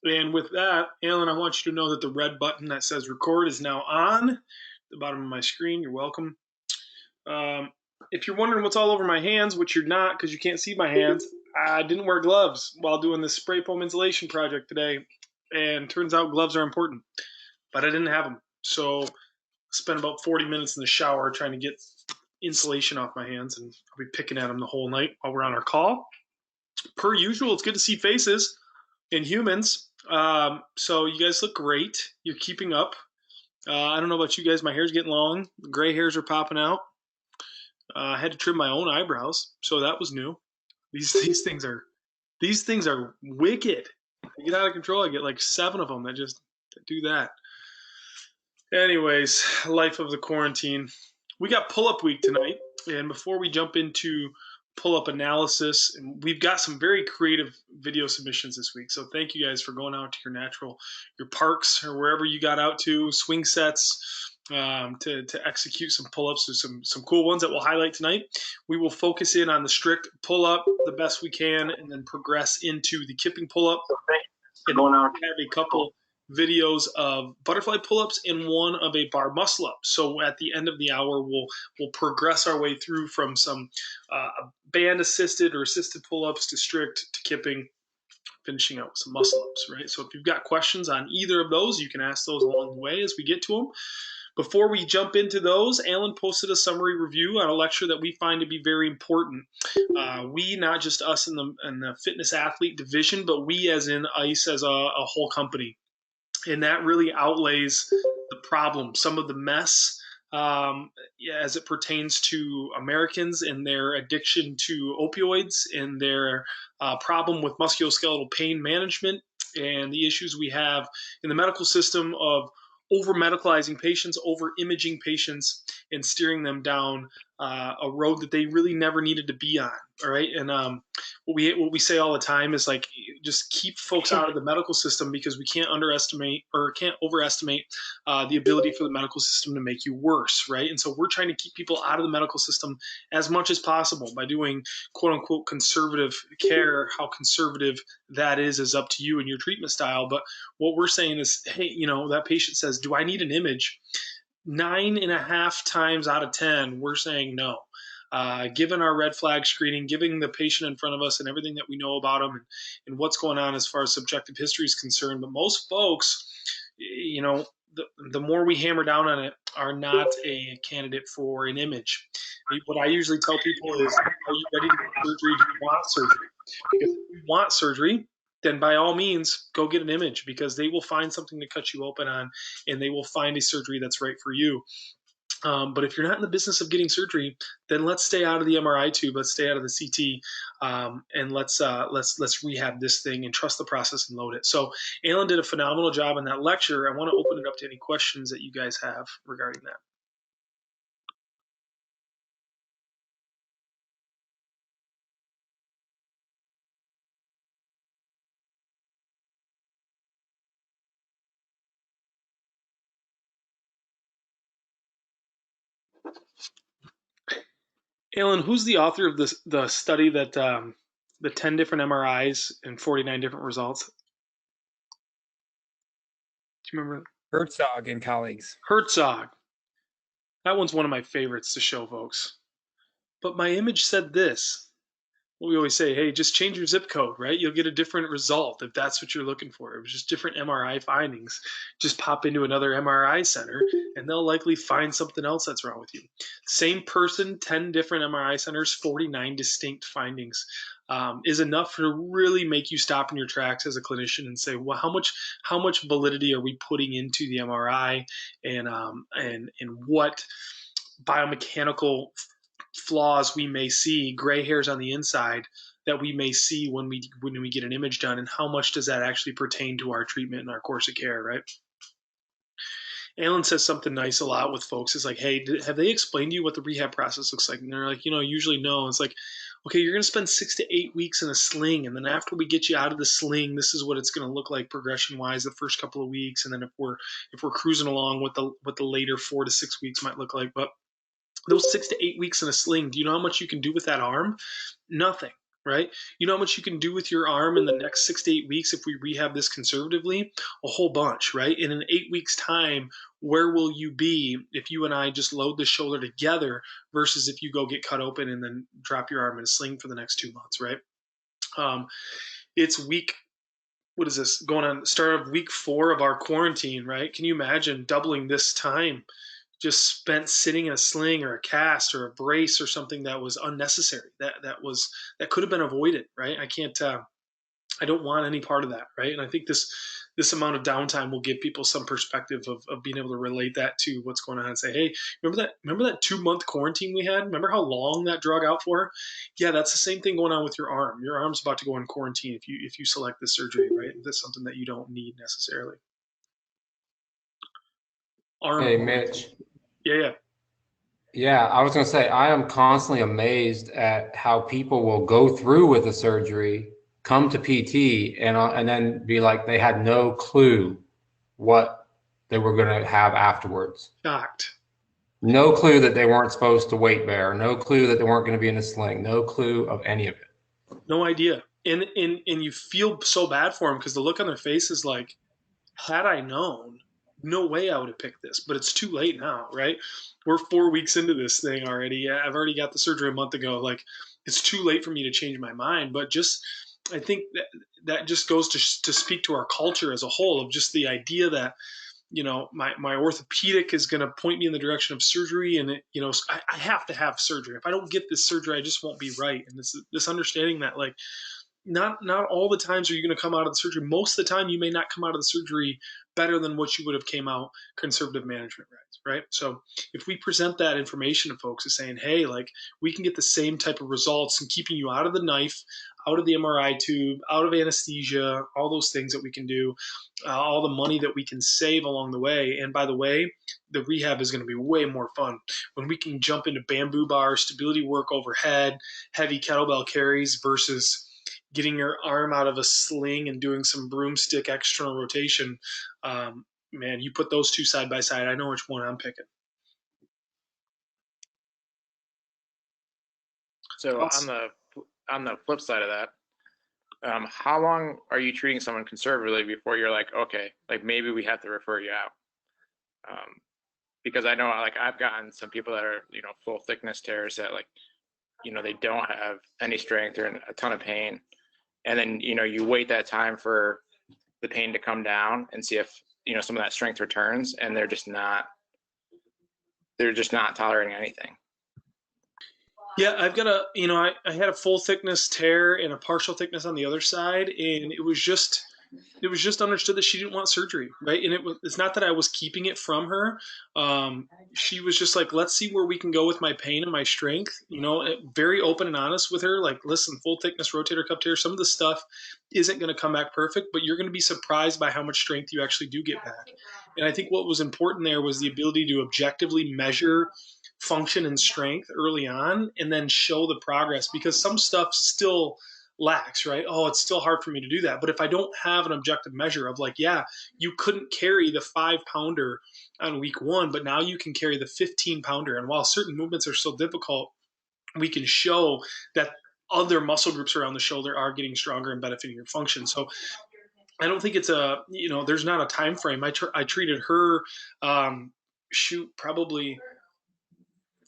And with that, Alan, I want you to know that the red button that says record is now on the bottom of my screen. You're welcome. Um, if you're wondering what's all over my hands, which you're not because you can't see my hands, I didn't wear gloves while doing this spray foam insulation project today. And turns out gloves are important, but I didn't have them. So I spent about 40 minutes in the shower trying to get insulation off my hands, and I'll be picking at them the whole night while we're on our call. Per usual, it's good to see faces in humans. So you guys look great. You're keeping up. I don't know about you guys. My hair's getting long. The gray hairs are popping out. I had to trim my own eyebrows, so that was new. These things are wicked. They get out of control. I get like 7 of them that do that. Anyways, life of the quarantine. We got pull-up week tonight, and before we jump into pull-up analysis, we've got some very creative video submissions this week. So thank you guys for going out to your parks or wherever you got out to, swing sets, to execute some pull-ups. There's some cool ones that we'll highlight tonight. We will focus in on the strict pull-up the best we can, and then progress into the kipping pull-up. And going out, have a couple videos of butterfly pull-ups and one of a bar muscle-up. So at the end of the hour, we'll progress our way through from some band-assisted or assisted pull-ups to strict to kipping, finishing out with some muscle-ups, right? So if you've got questions on either of those, you can ask those along the way as we get to them. Before we jump into those, Alan posted a summary review on a lecture that we find to be very important. We, not just us in the fitness athlete division, but we as in ICE as a whole company. And that really outlays the problem, some of the mess as it pertains to Americans and their addiction to opioids and their problem with musculoskeletal pain management and the issues we have in the medical system of over medicalizing patients, over imaging patients, and steering them down a road that they really never needed to be on. All right, and what we say all the time is like, just keep folks out of the medical system because we can't underestimate or can't overestimate the ability for the medical system to make you worse, right? And so we're trying to keep people out of the medical system as much as possible by doing quote unquote conservative care. How conservative that is up to you and your treatment style. But what we're saying is, hey, that patient says, do I need an image? 9.5 times out of 10, we're saying no. Given our red flag screening, giving the patient in front of us and everything that we know about them and what's going on as far as subjective history is concerned. But most folks, the more we hammer down on it, are not a candidate for an image. What I usually tell people is, are you ready to get surgery? Do you want surgery? If you want surgery, then by all means, go get an image because they will find something to cut you open on and they will find a surgery that's right for you. But if you're not in the business of getting surgery, then let's stay out of the MRI tube. Let's stay out of the CT, and let's rehab this thing and trust the process and load it. So Alan did a phenomenal job in that lecture. I want to open it up to any questions that you guys have regarding that. Alan, who's the author of the study that the 10 different MRIs and 49 different results? Do you remember? Herzog and colleagues. Herzog. That one's one of my favorites to show folks. But my image said this. We always say, hey, just change your zip code, right? You'll get a different result if that's what you're looking for. It was just different MRI findings. Just pop into another MRI center and they'll likely find something else that's wrong with you. Same person, 10 different MRI centers, 49 distinct findings is enough to really make you stop in your tracks as a clinician and say, well, how much validity are we putting into the MRI and what biomechanical flaws we may see, gray hairs on the inside that we may see when we get an image done, and how much does that actually pertain to our treatment and our course of care, right? Alan says something nice a lot with folks. It's like, hey, have they explained to you what the rehab process looks like? And they're like, usually no. It's like, okay, you're going to spend 6 to 8 weeks in a sling, and then after we get you out of the sling, this is what it's going to look like progression-wise the first couple of weeks, and then if we're cruising along, what the later 4 to 6 weeks might look like. But those 6 to 8 weeks in a sling, do you know how much you can do with that arm? Nothing. right? You know how much you can do with your arm in the next 6 to 8 weeks if we rehab this conservatively? A whole bunch, right? And in 8 weeks' time, where will you be if you and I just load the shoulder together versus if you go get cut open and then drop your arm in a sling for the next 2 months, right? Um, it's week, what is this, going on, start of week 4 of our quarantine, right? Can you imagine doubling this time just spent sitting in a sling or a cast or a brace or something that was unnecessary, that could have been avoided, right? I can't I don't want any part of that, right? And I think this amount of downtime will give people some perspective of being able to relate that to what's going on and say, hey, remember that 2 month quarantine we had? Remember how long that drug out for? Yeah, that's the same thing going on with your arm. Your arm's about to go in quarantine if you select this surgery, right? That's something that you don't need necessarily. Hey, Arm, Mitch. yeah, yeah. Yeah, I was going to say, I am constantly amazed at how people will go through with the surgery, come to PT, and then be like they had no clue what they were going to have afterwards. Shocked. No clue that they weren't supposed to weight bear. No clue that they weren't going to be in a sling. No clue of any of it. No idea. And you feel so bad for them because the look on their face is like, had I known, no way I would have picked this. But it's too late now, right? We're 4 weeks into this thing already. I've already got the surgery a month ago. Like, it's too late for me to change my mind. But just, I think that just goes to speak to our culture as a whole of just the idea that my orthopedic is going to point me in the direction of surgery, and I have to have surgery. If I don't get this surgery, I just won't be right. And this understanding that, like, not all the times are you going to come out of the surgery. Most of the time, you may not come out of the surgery better than what you would have came out conservative management, right? So if we present that information to folks as saying, hey, like, we can get the same type of results and keeping you out of the knife, out of the MRI tube, out of anesthesia, all those things that we can do, all the money that we can save along the way. And by the way, the rehab is going to be way more fun when we can jump into bamboo bars, stability work overhead, heavy kettlebell carries versus getting your arm out of a sling and doing some broomstick external rotation. Man, you put those two side by side, I know which one I'm picking. So on the flip side of that, how long are you treating someone conservatively before you're like, okay, like maybe we have to refer you out? Because I know, like, I've gotten some people that are, full thickness tears that, like, they don't have any strength or in a ton of pain, and then you wait that time for the pain to come down and see if some of that strength returns, and they're just not tolerating anything. Yeah, I've got I had a full thickness tear and a partial thickness on the other side, and it was just understood that she didn't want surgery, right? And it's not that I was keeping it from her. She was just like, let's see where we can go with my pain and my strength. Very open and honest with her. Like, listen, full thickness rotator cuff tear. Some of the stuff isn't going to come back perfect, but you're going to be surprised by how much strength you actually do get back. And I think what was important there was the ability to objectively measure function and strength early on and then show the progress because some stuff still lacks, right? Oh, it's still hard for me to do that. But if I don't have an objective measure of, like, yeah, you couldn't carry the 5 pounder on week 1, but now you can carry the 15 pounder. And while certain movements are still difficult, we can show that other muscle groups around the shoulder are getting stronger and benefiting your function. So I don't think there's not a time frame. I treated her, probably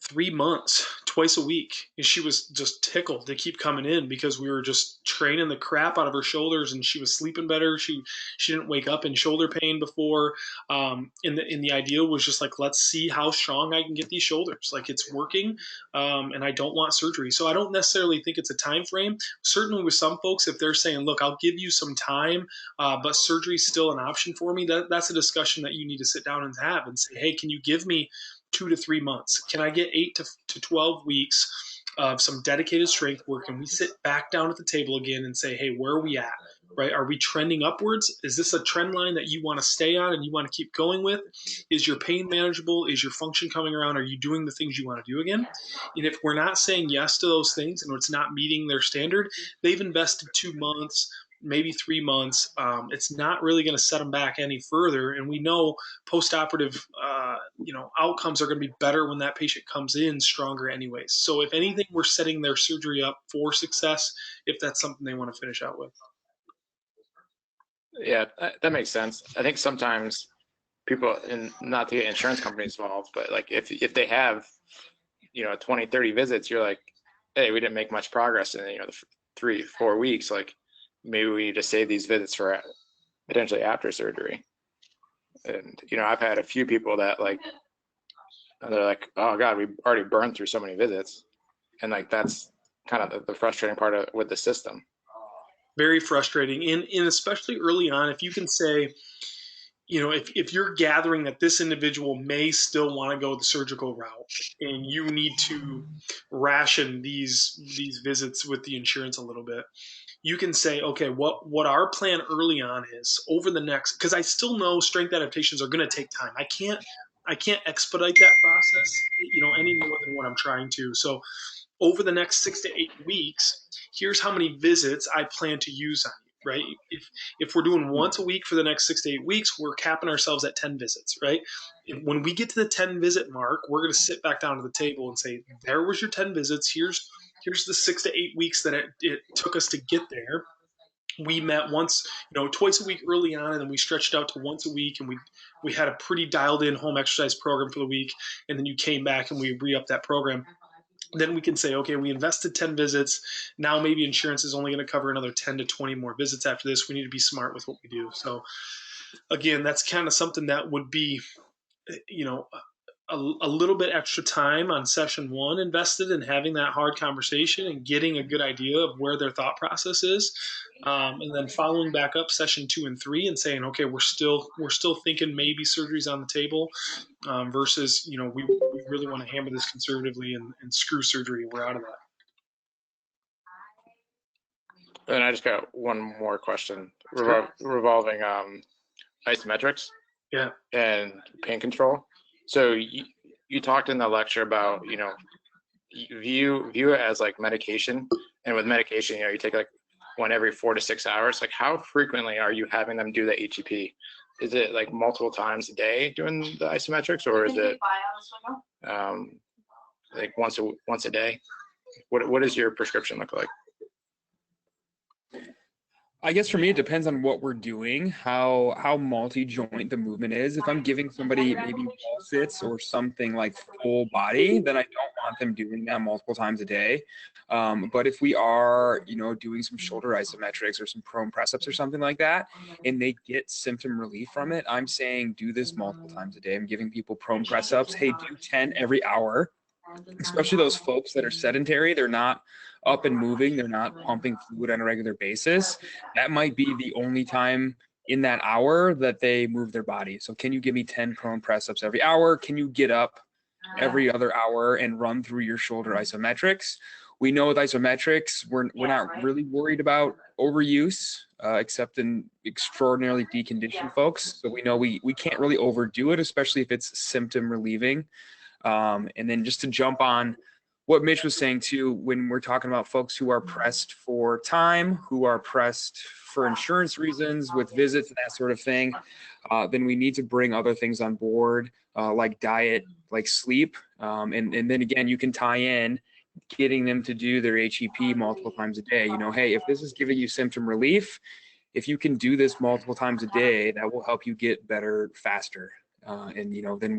3 months, twice a week. And she was just tickled to keep coming in because we were just training the crap out of her shoulders and she was sleeping better. She didn't wake up in shoulder pain before. And the idea was just like, let's see how strong I can get these shoulders. Like, it's working. And I don't want surgery. So I don't necessarily think it's a time frame. Certainly with some folks, if they're saying, look, I'll give you some time, but surgery is still an option for me, that's a discussion that you need to sit down and have and say, hey, can you give me 2 to 3 months? Can I get 8 to 12 weeks of some dedicated strength work? And we sit back down at the table again and say, hey, where are we at? Right? Are we trending upwards? Is this a trend line that you want to stay on and you want to keep going with? Is your pain manageable? Is your function coming around? Are you doing the things you want to do again? And if we're not saying yes to those things and it's not meeting their standard, they've invested 2 months, maybe 3 months. It's not really going to set them back any further. And we know post-operative, outcomes are going to be better when that patient comes in stronger anyways. So if anything, we're setting their surgery up for success if that's something they want to finish out with. Yeah, that makes sense. I think sometimes people, and not to get insurance companies involved, but like if they have, 20, 30 visits, you're like, hey, we didn't make much progress in, the 3, 4 weeks. Like maybe we need to save these visits for potentially after surgery. And, I've had a few people that like, they're like, oh God, we already burned through so many visits. And like, that's kind of the frustrating part with the system. Very frustrating. And especially early on, if you can say, if you're gathering that this individual may still want to go the surgical route and you need to ration these visits with the insurance a little bit, you can say, okay, what our plan early on is over the next, because I still know strength adaptations are going to take time. I can't expedite that process, any more than what I'm trying to. So over the next 6 to 8 weeks, here's how many visits I plan to use on you, right? If we're doing once a week for the next 6 to 8 weeks, we're capping ourselves at 10 visits, right? And when we get to the 10 visit mark, we're going to sit back down to the table and say, there was your 10 visits. Here's the 6 to 8 weeks that it took us to get there. We met once, twice a week early on, and then we stretched out to once a week, and we had a pretty dialed in home exercise program for the week. And then you came back and we re-upped that program. Then we can say, okay, we invested 10 visits. Now maybe insurance is only going to cover another 10 to 20 more visits after this. We need to be smart with what we do. So again, that's kind of something that would be, a little bit extra time on session one invested in having that hard conversation and getting a good idea of where their thought process is. And then following back up session 2 and 3 and saying, okay, we're still thinking maybe surgery's on the table, versus, we really want to hammer this conservatively and screw surgery. We're out of that. And I just got one more question revolving isometrics Yeah. and pain control. So you talked in the lecture about, view it as like medication, and with medication, you take like one every 4 to 6 hours. Like how frequently are you having them do the HEP? Is it like multiple times a day doing the isometrics, or is it like once a day? What does your prescription look like? I guess for me, it depends on what we're doing, how multi-joint the movement is. If I'm giving somebody maybe wall sits or something like full body, then I don't want them doing that multiple times a day. But if we are, doing some shoulder isometrics or some prone press ups or something like that, and they get symptom relief from it, I'm saying do this multiple times a day. I'm giving people prone press ups. Hey, do 10 every hour, especially those folks that are sedentary. They're not up and moving, they're not pumping fluid on a regular basis. That might be the only time in that hour that they move their body. So can you give me 10 prone press ups every hour? Can you get up every other hour and run through your shoulder isometrics? We know with isometrics, we're not really worried about overuse, except in extraordinarily deconditioned folks. So we know we can't really overdo it, especially if it's symptom relieving. And then just to jump on what Mitch was saying too, when we're talking about folks who are pressed for time, who are pressed for insurance reasons with visits and that sort of thing, then we need to bring other things on board, like diet, like sleep. And then again, you can tie in getting them to do their HEP multiple times a day. Hey, if this is giving you symptom relief, if you can do this multiple times a day, that will help you get better faster. And then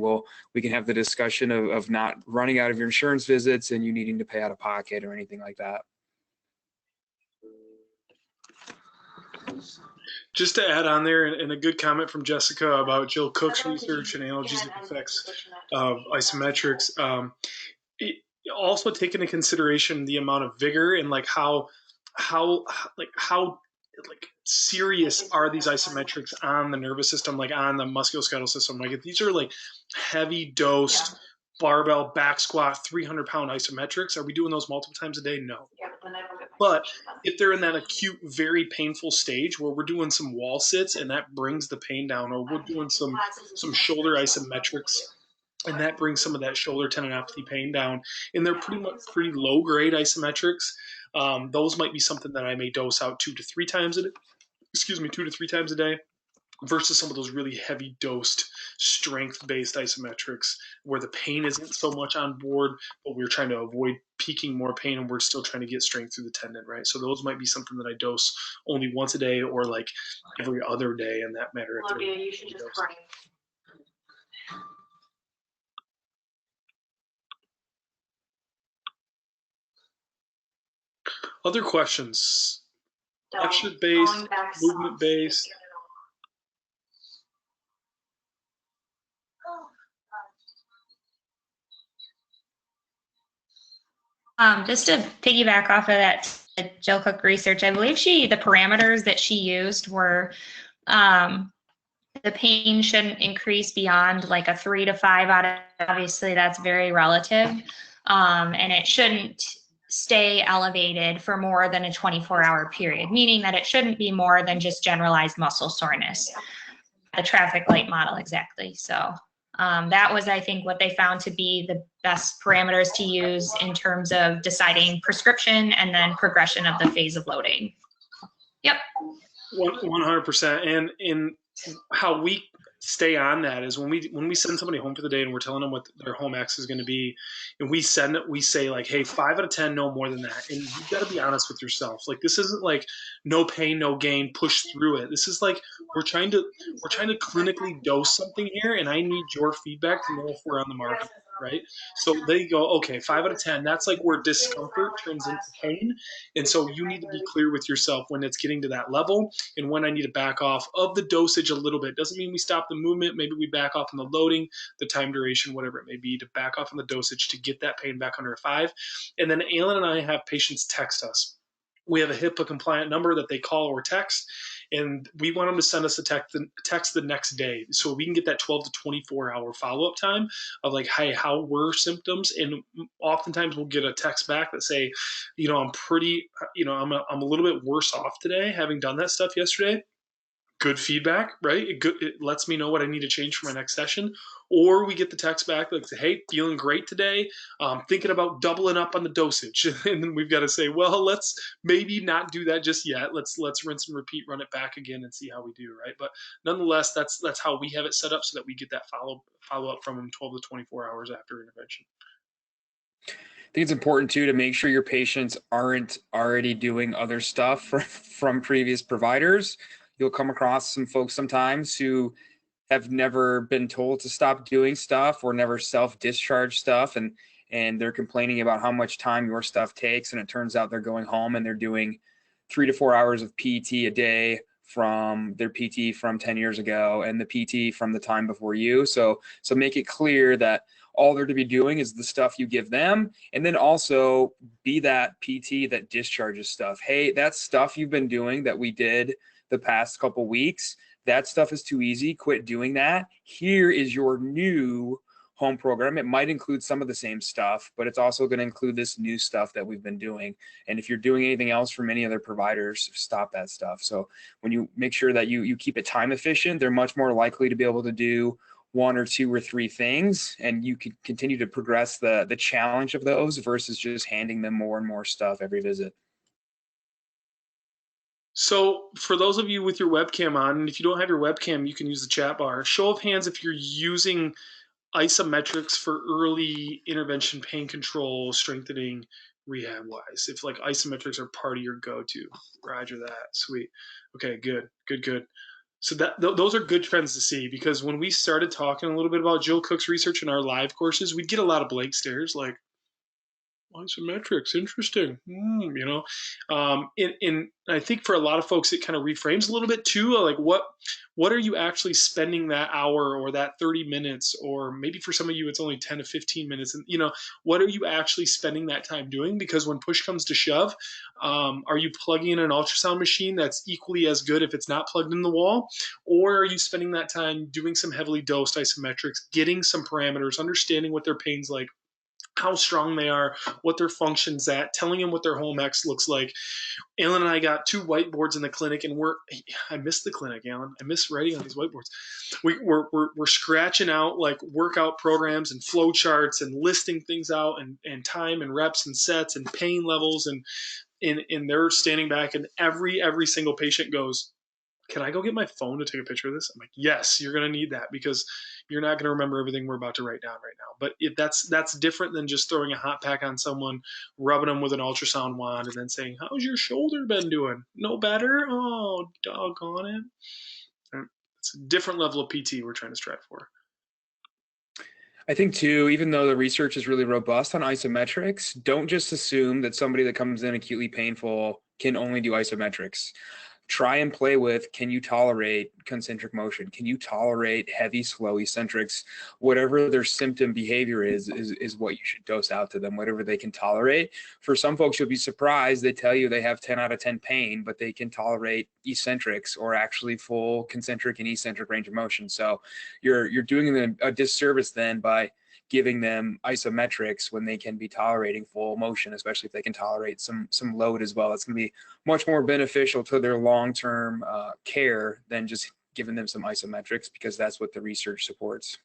we can have the discussion of not running out of your insurance visits and you needing to pay out of pocket or anything like that. Just to add on there, and a good comment from Jessica about Jill Cook's research and analgesic effects of isometrics. Also take into consideration the amount of vigor and like how serious are these isometrics on the nervous system, like on the musculoskeletal system. Like if these are like heavy dosed barbell back squat 300-pound isometrics, are we doing those multiple times a day? No. But if they're in that acute, very painful stage where we're doing some wall sits and that brings the pain down, or we're doing some shoulder isometrics and that brings some of that shoulder tendinopathy pain down, and they're pretty low grade isometrics, those might be something that I may dose out 2 to 3 times excuse me, 2 to 3 times a day, versus some of those really heavy dosed strength-based isometrics where the pain isn't so much on board, but we're trying to avoid peaking more pain and we're still trying to get strength through the tendon, right? So those might be something that I dose only once a day or like every other day in that matter. Olivia, you should just pray. Other questions? Don't. Action-based, Going back movement-based. Just to piggyback off of that Jill Cook research, I believe the parameters that she used were the pain shouldn't increase beyond like a 3 to 5 out of, obviously that's very relative, and it shouldn't stay elevated for more than a 24-hour period, meaning that it shouldn't be more than just generalized muscle soreness. The traffic light model, exactly. So that was, I think, what they found to be the best parameters to use in terms of deciding prescription and then progression of the phase of loading. Yep. 100%. And in how we stay on that is when we send somebody home for the day and we're telling them what their home X is going to be, and we say like, hey, 5 out of 10, no more than that. And you got to be honest with yourself. Like, this isn't like no pain, no gain, push through it. This is like we're trying to clinically dose something here, and I need your feedback to know if we're on the market, right? So they go, okay, 5 out of 10. That's like where discomfort turns into pain, and so you need to be clear with yourself when it's getting to that level and when I need to back off of the dosage a little bit. Doesn't mean we stop the movement. Maybe we back off on the loading, the time duration, whatever it may be, to back off on the dosage to get that pain back under a 5. And then Alan and I have patients text us. We have a HIPAA compliant number that they call or text, and we want them to send us a text the next day so we can get that 12 to 24 hour follow-up time of like, hey, how were symptoms? And oftentimes we'll get a text back that say, I'm pretty, I'm a little bit worse off today having done that stuff yesterday. Good feedback, right? It lets me know what I need to change for my next session. Or we get the text back like, hey, feeling great today. Thinking about doubling up on the dosage. And then we've got to say, well, let's maybe not do that just yet. Let's rinse and repeat, run it back again and see how we do, right? But nonetheless, that's how we have it set up so that we get that follow up from them 12 to 24 hours after intervention. I think it's important too to make sure your patients aren't already doing other stuff from previous providers. You'll come across some folks sometimes who have never been told to stop doing stuff or never self-discharge stuff, and they're complaining about how much time your stuff takes, and it turns out they're going home and they're doing 3 to 4 hours of PT a day from their PT from 10 years ago and the PT from the time before you. So make it clear that all they're to be doing is the stuff you give them, and then also be that PT that discharges stuff. Hey, that stuff you've been doing that we did the past couple weeks, that stuff is too easy. Quit doing that. Here is your new home program. It might include some of the same stuff, but it's also going to include this new stuff that we've been doing. And if you're doing anything else from any other providers, stop that stuff. So when you make sure that you keep it time efficient, they're much more likely to be able to do 1 or 2 or 3 things, and you can continue to progress the challenge of those versus just handing them more and more stuff every visit. So for those of you with your webcam on, and if you don't have your webcam, you can use the chat bar. Show of hands if you're using isometrics for early intervention pain control, strengthening, rehab wise. If like isometrics are part of your go-to. Roger that. Sweet. Okay, good. So those are good trends to see, because when we started talking a little bit about Jill Cook's research in our live courses, we'd get a lot of blank stares like, isometrics, interesting. And I think for a lot of folks, it kind of reframes a little bit too. Like, what are you actually spending that hour or that 30 minutes, or maybe for some of you, it's only 10 to 15 minutes. And, what are you actually spending that time doing? Because when push comes to shove, are you plugging in an ultrasound machine that's equally as good if it's not plugged in the wall? Or are you spending that time doing some heavily dosed isometrics, getting some parameters, understanding what their pain's like, how strong they are, what their function's at, telling them what their home X looks like. Alan and I got 2 whiteboards in the clinic, and I miss the clinic, Alan. I miss writing on these whiteboards. We're scratching out like workout programs and flow charts and listing things out and time and reps and sets and pain levels, and they're standing back, and every single patient goes, can I go get my phone to take a picture of this? I'm like, yes, you're going to need that because you're not going to remember everything we're about to write down right now. But that's different than just throwing a hot pack on someone, rubbing them with an ultrasound wand, and then saying, how's your shoulder been doing? No better? Oh, doggone it. It's a different level of PT we're trying to strive for. I think too, even though the research is really robust on isometrics, don't just assume that somebody that comes in acutely painful can only do isometrics. Try and play with, can you tolerate concentric motion? Can you tolerate heavy, slow eccentrics? Whatever their symptom behavior is what you should dose out to them, whatever they can tolerate. For some folks, you'll be surprised. They tell you they have 10 out of 10 pain, but they can tolerate eccentrics or actually full concentric and eccentric range of motion. So you're doing them a disservice then by giving them isometrics when they can be tolerating full motion, especially if they can tolerate some load as well. It's going to be much more beneficial to their long-term care than just giving them some isometrics, because that's what the research supports.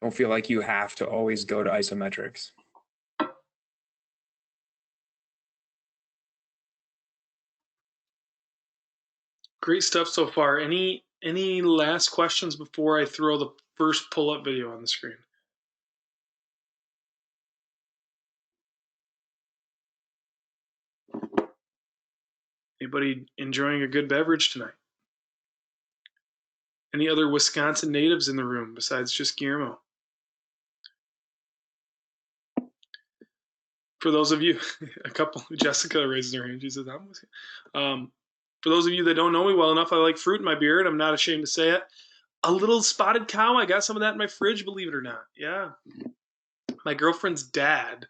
Don't feel like you have to always go to isometrics. Great stuff so far. Any last questions before I throw the first pull-up video on the screen? Anybody enjoying a good beverage tonight? Any other Wisconsin natives in the room besides just Guillermo? For those of you, a couple, Jessica raises her hand. She says, for those of you that don't know me well enough, I like fruit in my beer, and I'm not ashamed to say it. A little spotted cow, I got some of that in my fridge, believe it or not. Yeah. My girlfriend's dad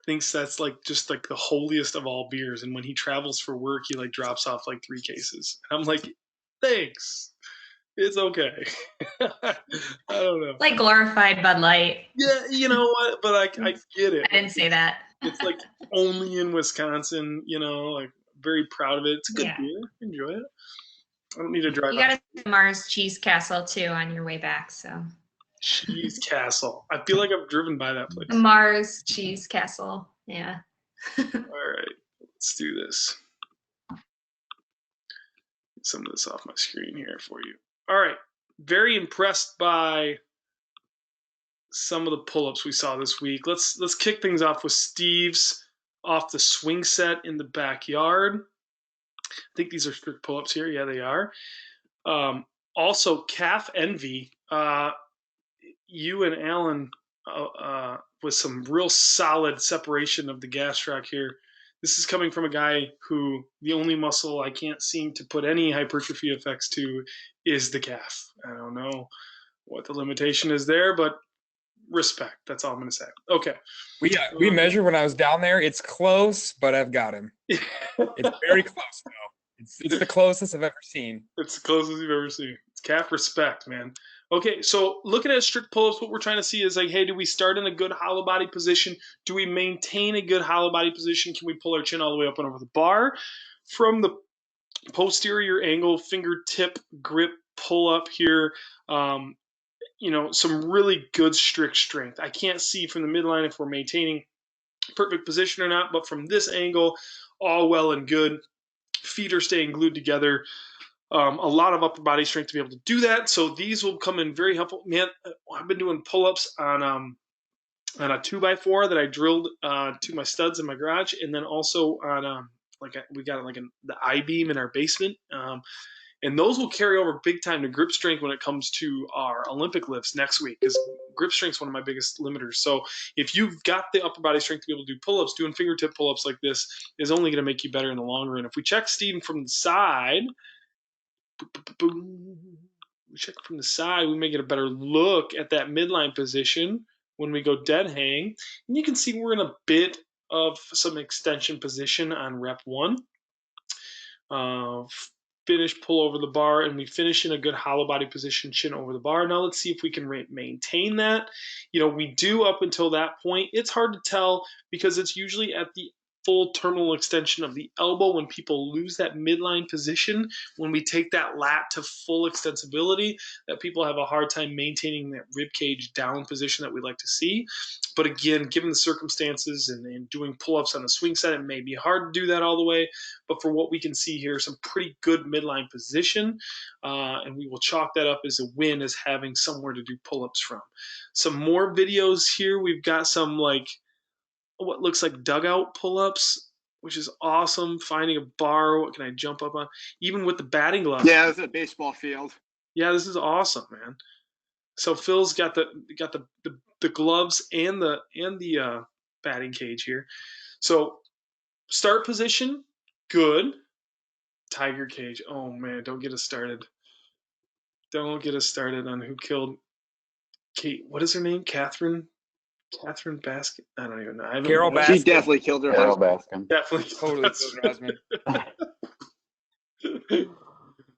thinks that's like just like the holiest of all beers, and when he travels for work, he like drops off like 3 cases. And I'm like, thanks. It's okay. I don't know. Like glorified Bud Light. Yeah, you know what? But I get it. I didn't say that. It's like only in Wisconsin, you know, like very proud of it. It's a good beer. Enjoy it. I don't need to drive. You got to Mars Cheese Castle too on your way back. So Cheese Castle. I feel like I've driven by that place. Mars Cheese Castle. Yeah. All right, let's do this. Get some of this off my screen here for you. All right. Very impressed by some of the pull-ups we saw this week. Let's kick things off with Steve's off the swing set in the backyard. I think these are strict pull-ups here. Yeah, they are. Also, Calf Envy. You and Alan with some real solid separation of the gastroc here. This is coming from a guy who the only muscle I can't seem to put any hypertrophy effects to is the calf. I don't know what the limitation is there, but respect. That's all I'm going to say. Okay. We measured when I was down there. It's close, but I've got him. It's very close, though. It's the closest I've ever seen. It's the closest you've ever seen. It's calf respect, man. Okay, so looking at strict pull-ups, what we're trying to see is like, hey, do we start in a good hollow body position? Do we maintain a good hollow body position? Can we pull our chin all the way up and over the bar? From the posterior angle, fingertip grip pull-up here, you know, some really good strict strength. I can't see from the midline if we're maintaining perfect position or not, but from this angle, all well and good. Feet are staying glued together. A lot of upper body strength to be able to do that. So these will come in very helpful. Man, I've been doing pull-ups on a 2x4 that I drilled to my studs in my garage, and then also on we got like the I-beam in our basement. And those will carry over big time to grip strength when it comes to our Olympic lifts next week, because grip strength is one of my biggest limiters. So if you've got the upper body strength to be able to do pull-ups, doing fingertip pull-ups like this is only going to make you better in the long run. If we check Steven from the side, we check from the side, we may get a better look at that midline position when we go dead hang. And you can see we're in a bit of some extension position on rep 1. Finish, pull over the bar, and we finish in a good hollow body position, chin over the bar. Now let's see if we can maintain that. You know, we do up until that point. It's hard to tell because it's usually at the full terminal extension of the elbow when people lose that midline position. When we take that lat to full extensibility, that people have a hard time maintaining that rib cage down position that we like to see. But again, given the circumstances and doing pull-ups on the swing set, it may be hard to do that all the way. But for what we can see here, some pretty good midline position. And we will chalk that up as a win, as having somewhere to do pull-ups from. Some more videos here. We've got some like what looks like dugout pull-ups, which is awesome. Finding a bar, what can I jump up on? Even with the batting glove. Yeah, it's a baseball field. Yeah, this is awesome, man. So Phil's got the gloves and the batting cage here. So start position, good. Tiger cage. Oh man, don't get us started. Don't get us started on who killed Kate. What is her name? Catherine Baskin. I don't even know. Carol She Baskin. definitely killed her Carol husband. Baskin. Definitely Totally killed her husband.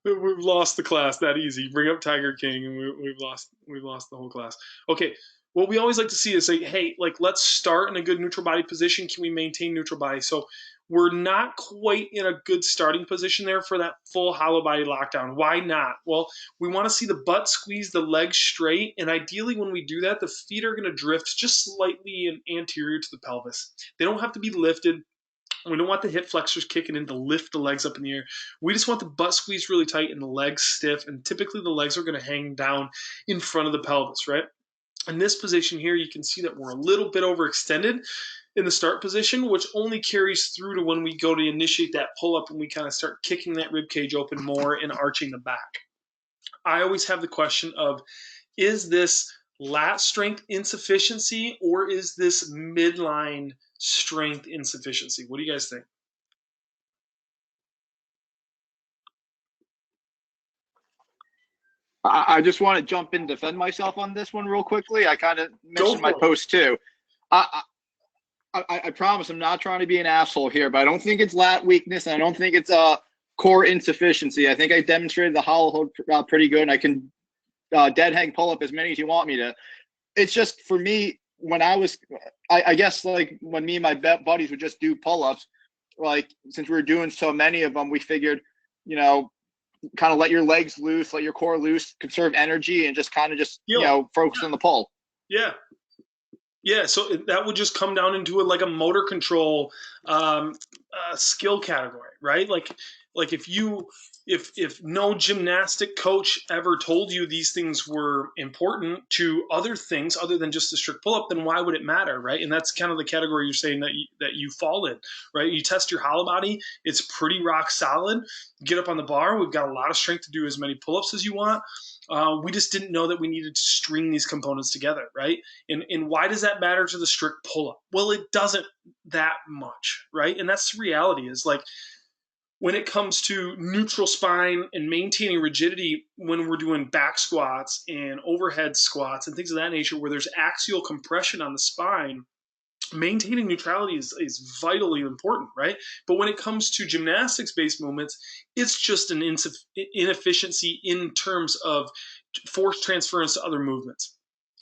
We've lost the class that easy. Bring up Tiger King, and we've lost the whole class. Okay, what we always like to see is say, hey, like let's start in a good neutral body position. Can we maintain neutral body? So we're not quite in a good starting position there for that full hollow body lockdown. Why not? Well, we want to see the butt squeeze, the legs straight, and ideally when we do that, the feet are going to drift just slightly anterior to the pelvis. They don't have to be lifted. We don't want the hip flexors kicking in to lift the legs up in the air. We just want the butt squeezed really tight and the legs stiff. And typically the legs are going to hang down in front of the pelvis, right? In this position here, you can see that we're a little bit overextended in the start position, which only carries through to when we go to initiate that pull up and we kind of start kicking that rib cage open more and arching the back. I always have the question of, is this lat strength insufficiency or is this midline strength insufficiency? What do you guys think? I just want to jump in and defend myself on this one real quickly. I kind of mentioned my for it. post too. I promise I'm not trying to be an asshole here, but I don't think it's lat weakness, and I don't think it's core insufficiency. I think I demonstrated the hollow hold pretty good, and I can dead hang pull up as many as you want me to. It's just for me, when I guess like when me and my buddies would just do pull-ups, like since we were doing so many of them, we figured, you know, kind of let your legs loose, let your core loose, conserve energy, and just kind of you know, focus on the pull. Yeah. Yeah, so that would just come down into like a motor control skill category, right? Like if no gymnastic coach ever told you these things were important to other things other than just the strict pull-up, then why would it matter, right? And that's kind of the category you're saying that you fall in, right? You test your hollow body, it's pretty rock solid. Get up on the bar, we've got a lot of strength to do as many pull-ups as you want. We just didn't know that we needed to string these components together, right? And why does that matter to the strict pull-up? Well, it doesn't that much, right? And that's the reality, is like when it comes to neutral spine and maintaining rigidity, when we're doing back squats and overhead squats and things of that nature, where there's axial compression on the spine, maintaining neutrality is vitally important, right? But when it comes to gymnastics-based movements, it's just an inefficiency in terms of force transference to other movements.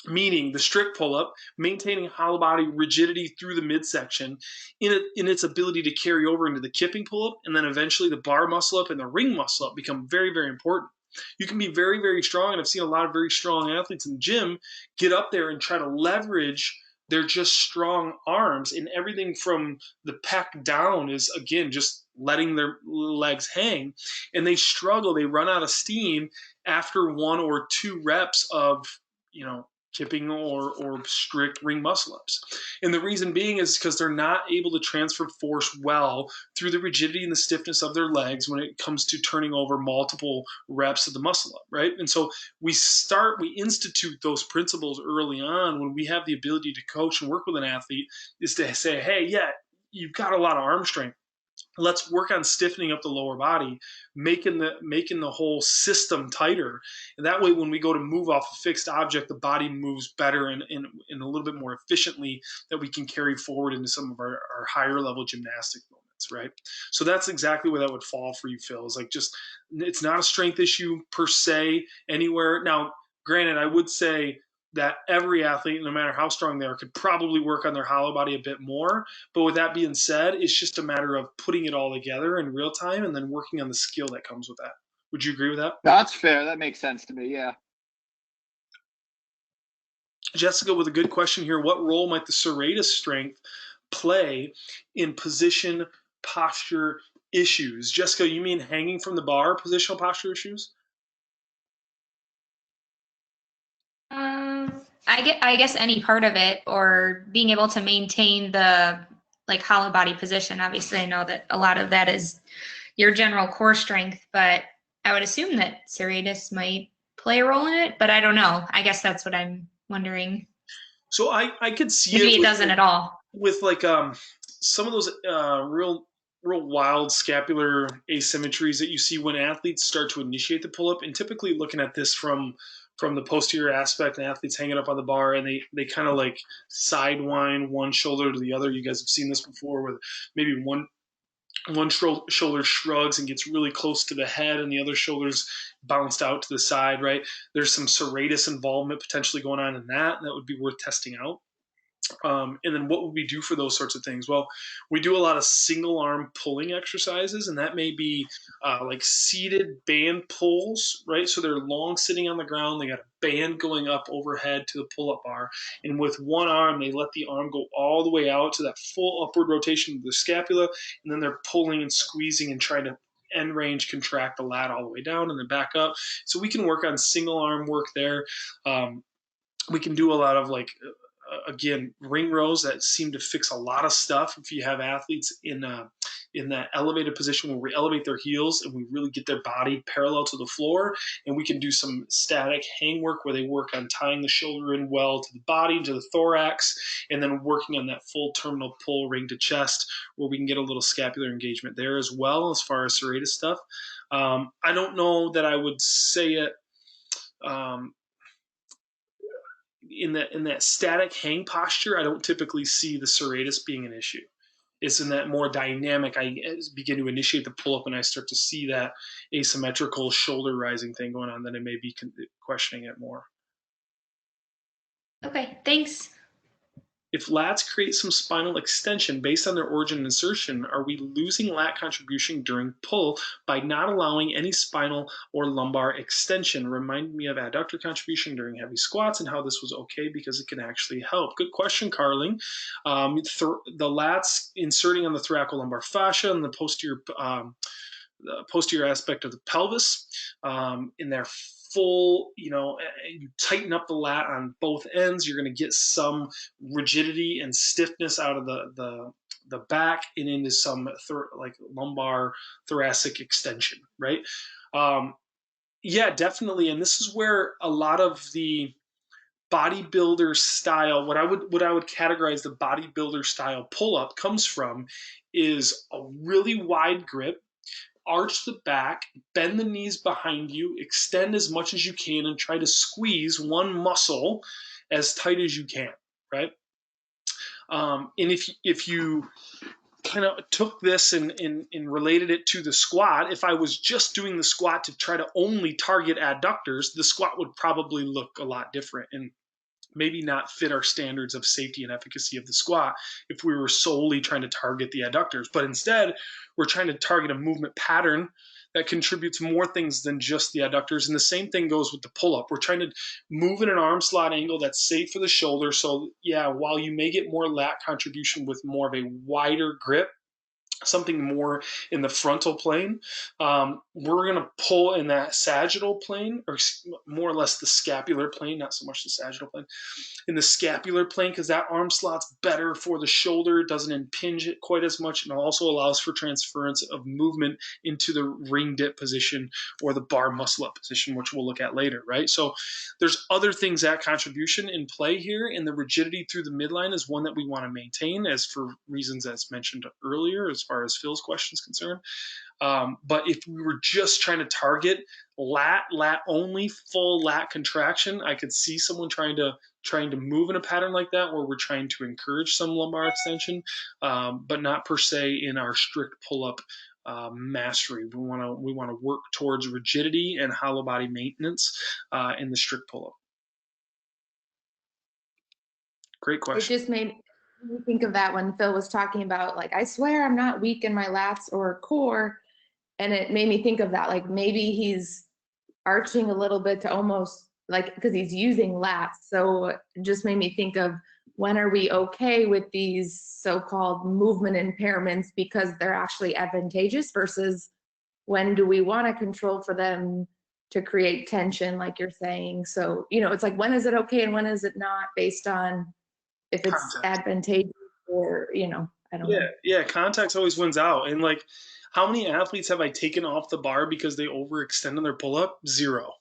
Meaning the strict pull-up, maintaining hollow body rigidity through the midsection in its ability to carry over into the kipping pull-up, and then eventually the bar muscle-up and the ring muscle-up become very, very important. You can be very, very strong, and I've seen a lot of very strong athletes in the gym get up there and try to leverage their just strong arms, and everything from the pec down is, again, just letting their legs hang, and they struggle. They run out of steam after 1 or 2 reps of, you know, kipping or strict ring muscle ups. And the reason being is because they're not able to transfer force well through the rigidity and the stiffness of their legs when it comes to turning over multiple reps of the muscle up, right? And so we institute those principles early on when we have the ability to coach and work with an athlete, is to say, hey, yeah, you've got a lot of arm strength. Let's work on stiffening up the lower body, making the whole system tighter. And that way, when we go to move off a fixed object, the body moves better and a little bit more efficiently, that we can carry forward into some of our higher level gymnastic movements, right? So that's exactly where that would fall for you, Phil. Is like, just, it's not a strength issue per se anywhere. Now, granted, I would say that every athlete, no matter how strong they are, could probably work on their hollow body a bit more. But with that being said, it's just a matter of putting it all together in real time and then working on the skill that comes with that. Would you agree with that? That's fair. That makes sense to me. Yeah. Jessica with a good question here. What role might the serratus strength play in position posture issues? Jessica, you mean hanging from the bar positional posture issues? I guess any part of it, or being able to maintain the like hollow body position. Obviously, I know that a lot of that is your general core strength, but I would assume that serratus might play a role in it, but I don't know. I guess that's what I'm wondering. So I could see Maybe it with, doesn't at all. with like some of those real wild scapular asymmetries that you see when athletes start to initiate the pull up, and typically looking at this from the posterior aspect, and athletes hanging up on the bar, and they kind of like sidewind one shoulder to the other. You guys have seen this before, where maybe one shoulder shrugs and gets really close to the head, and the other shoulder's bounced out to the side, right? There's some serratus involvement potentially going on in that would be worth testing out. And then what would we do for those sorts of things? Well, we do a lot of single arm pulling exercises, and that may be like seated band pulls, right? So they're long sitting on the ground. They got a band going up overhead to the pull up bar. And with one arm, they let the arm go all the way out to that full upward rotation of the scapula. And then they're pulling and squeezing and trying to end range contract the lat all the way down and then back up. So we can work on single arm work there. We can do a lot of like again ring rows that seem to fix a lot of stuff if you have athletes in that elevated position where we elevate their heels and we really get their body parallel to the floor. And we can do some static hang work where they work on tying the shoulder in well to the body, to the thorax, and then working on that full terminal pull ring to chest where we can get a little scapular engagement there as well as far as serratus stuff. I don't know that I would say it in that static hang posture. I don't typically see the serratus being an issue. It's in that more dynamic, I begin to initiate the pull up and I start to see that asymmetrical shoulder rising thing going on, then I may be questioning it more. Okay, thanks. If lats create some spinal extension based on their origin and insertion, are we losing lat contribution during pull by not allowing any spinal or lumbar extension? Remind me of adductor contribution during heavy squats and how this was okay because it can actually help. Good question, Carling. The lats inserting on the thoracolumbar fascia and the posterior aspect of the pelvis in their full, you tighten up the lat on both ends, you're going to get some rigidity and stiffness out of the back and into some like lumbar thoracic extension, right? Yeah, definitely. And this is where a lot of the bodybuilder style, what I would categorize the bodybuilder style pull up comes from, is a really wide grip. Arch the back, bend the knees behind you, extend as much as you can, and try to squeeze one muscle as tight as you can, right? And if you kind of took this and related it to the squat, if I was just doing the squat to try to only target adductors, the squat would probably look a lot different and maybe not fit our standards of safety and efficacy of the squat if we were solely trying to target the adductors. But instead, we're trying to target a movement pattern that contributes more things than just the adductors. And the same thing goes with the pull-up. We're trying to move in an arm slot angle that's safe for the shoulder. So yeah, while you may get more lat contribution with more of a wider grip, something more in the frontal plane, we're going to pull in that sagittal plane, or more or less the scapular plane, not so much the sagittal plane, in the scapular plane, because that arm slot's better for the shoulder. It doesn't impinge it quite as much, and also allows for transference of movement into the ring dip position or the bar muscle up position, which we'll look at later, right? So there's other things at contribution in play here, and the rigidity through the midline is one that we want to maintain, as for reasons as mentioned earlier, as far as Phil's question is concerned. But if we were just trying to target lat only, full lat contraction, I could see someone trying to move in a pattern like that, where we're trying to encourage some lumbar extension, but not per se in our strict pull-up mastery. We want to work towards rigidity and hollow body maintenance in the strict pull-up. Great It question. just made me think of that when Phil was talking about, like, I swear I'm not weak in my lats or core. And it made me think of that, like maybe he's arching a little bit to almost like, because he's using lats. So it just made me think of, when are we okay with these so-called movement impairments because they're actually advantageous, versus when do we want to control for them to create tension, like you're saying? So, it's like, when is it okay and when is it not, based on if it's Context. advantageous or, I don't know. Yeah, context always wins out. And like, how many athletes have I taken off the bar because they overextend on their pull-up? Zero.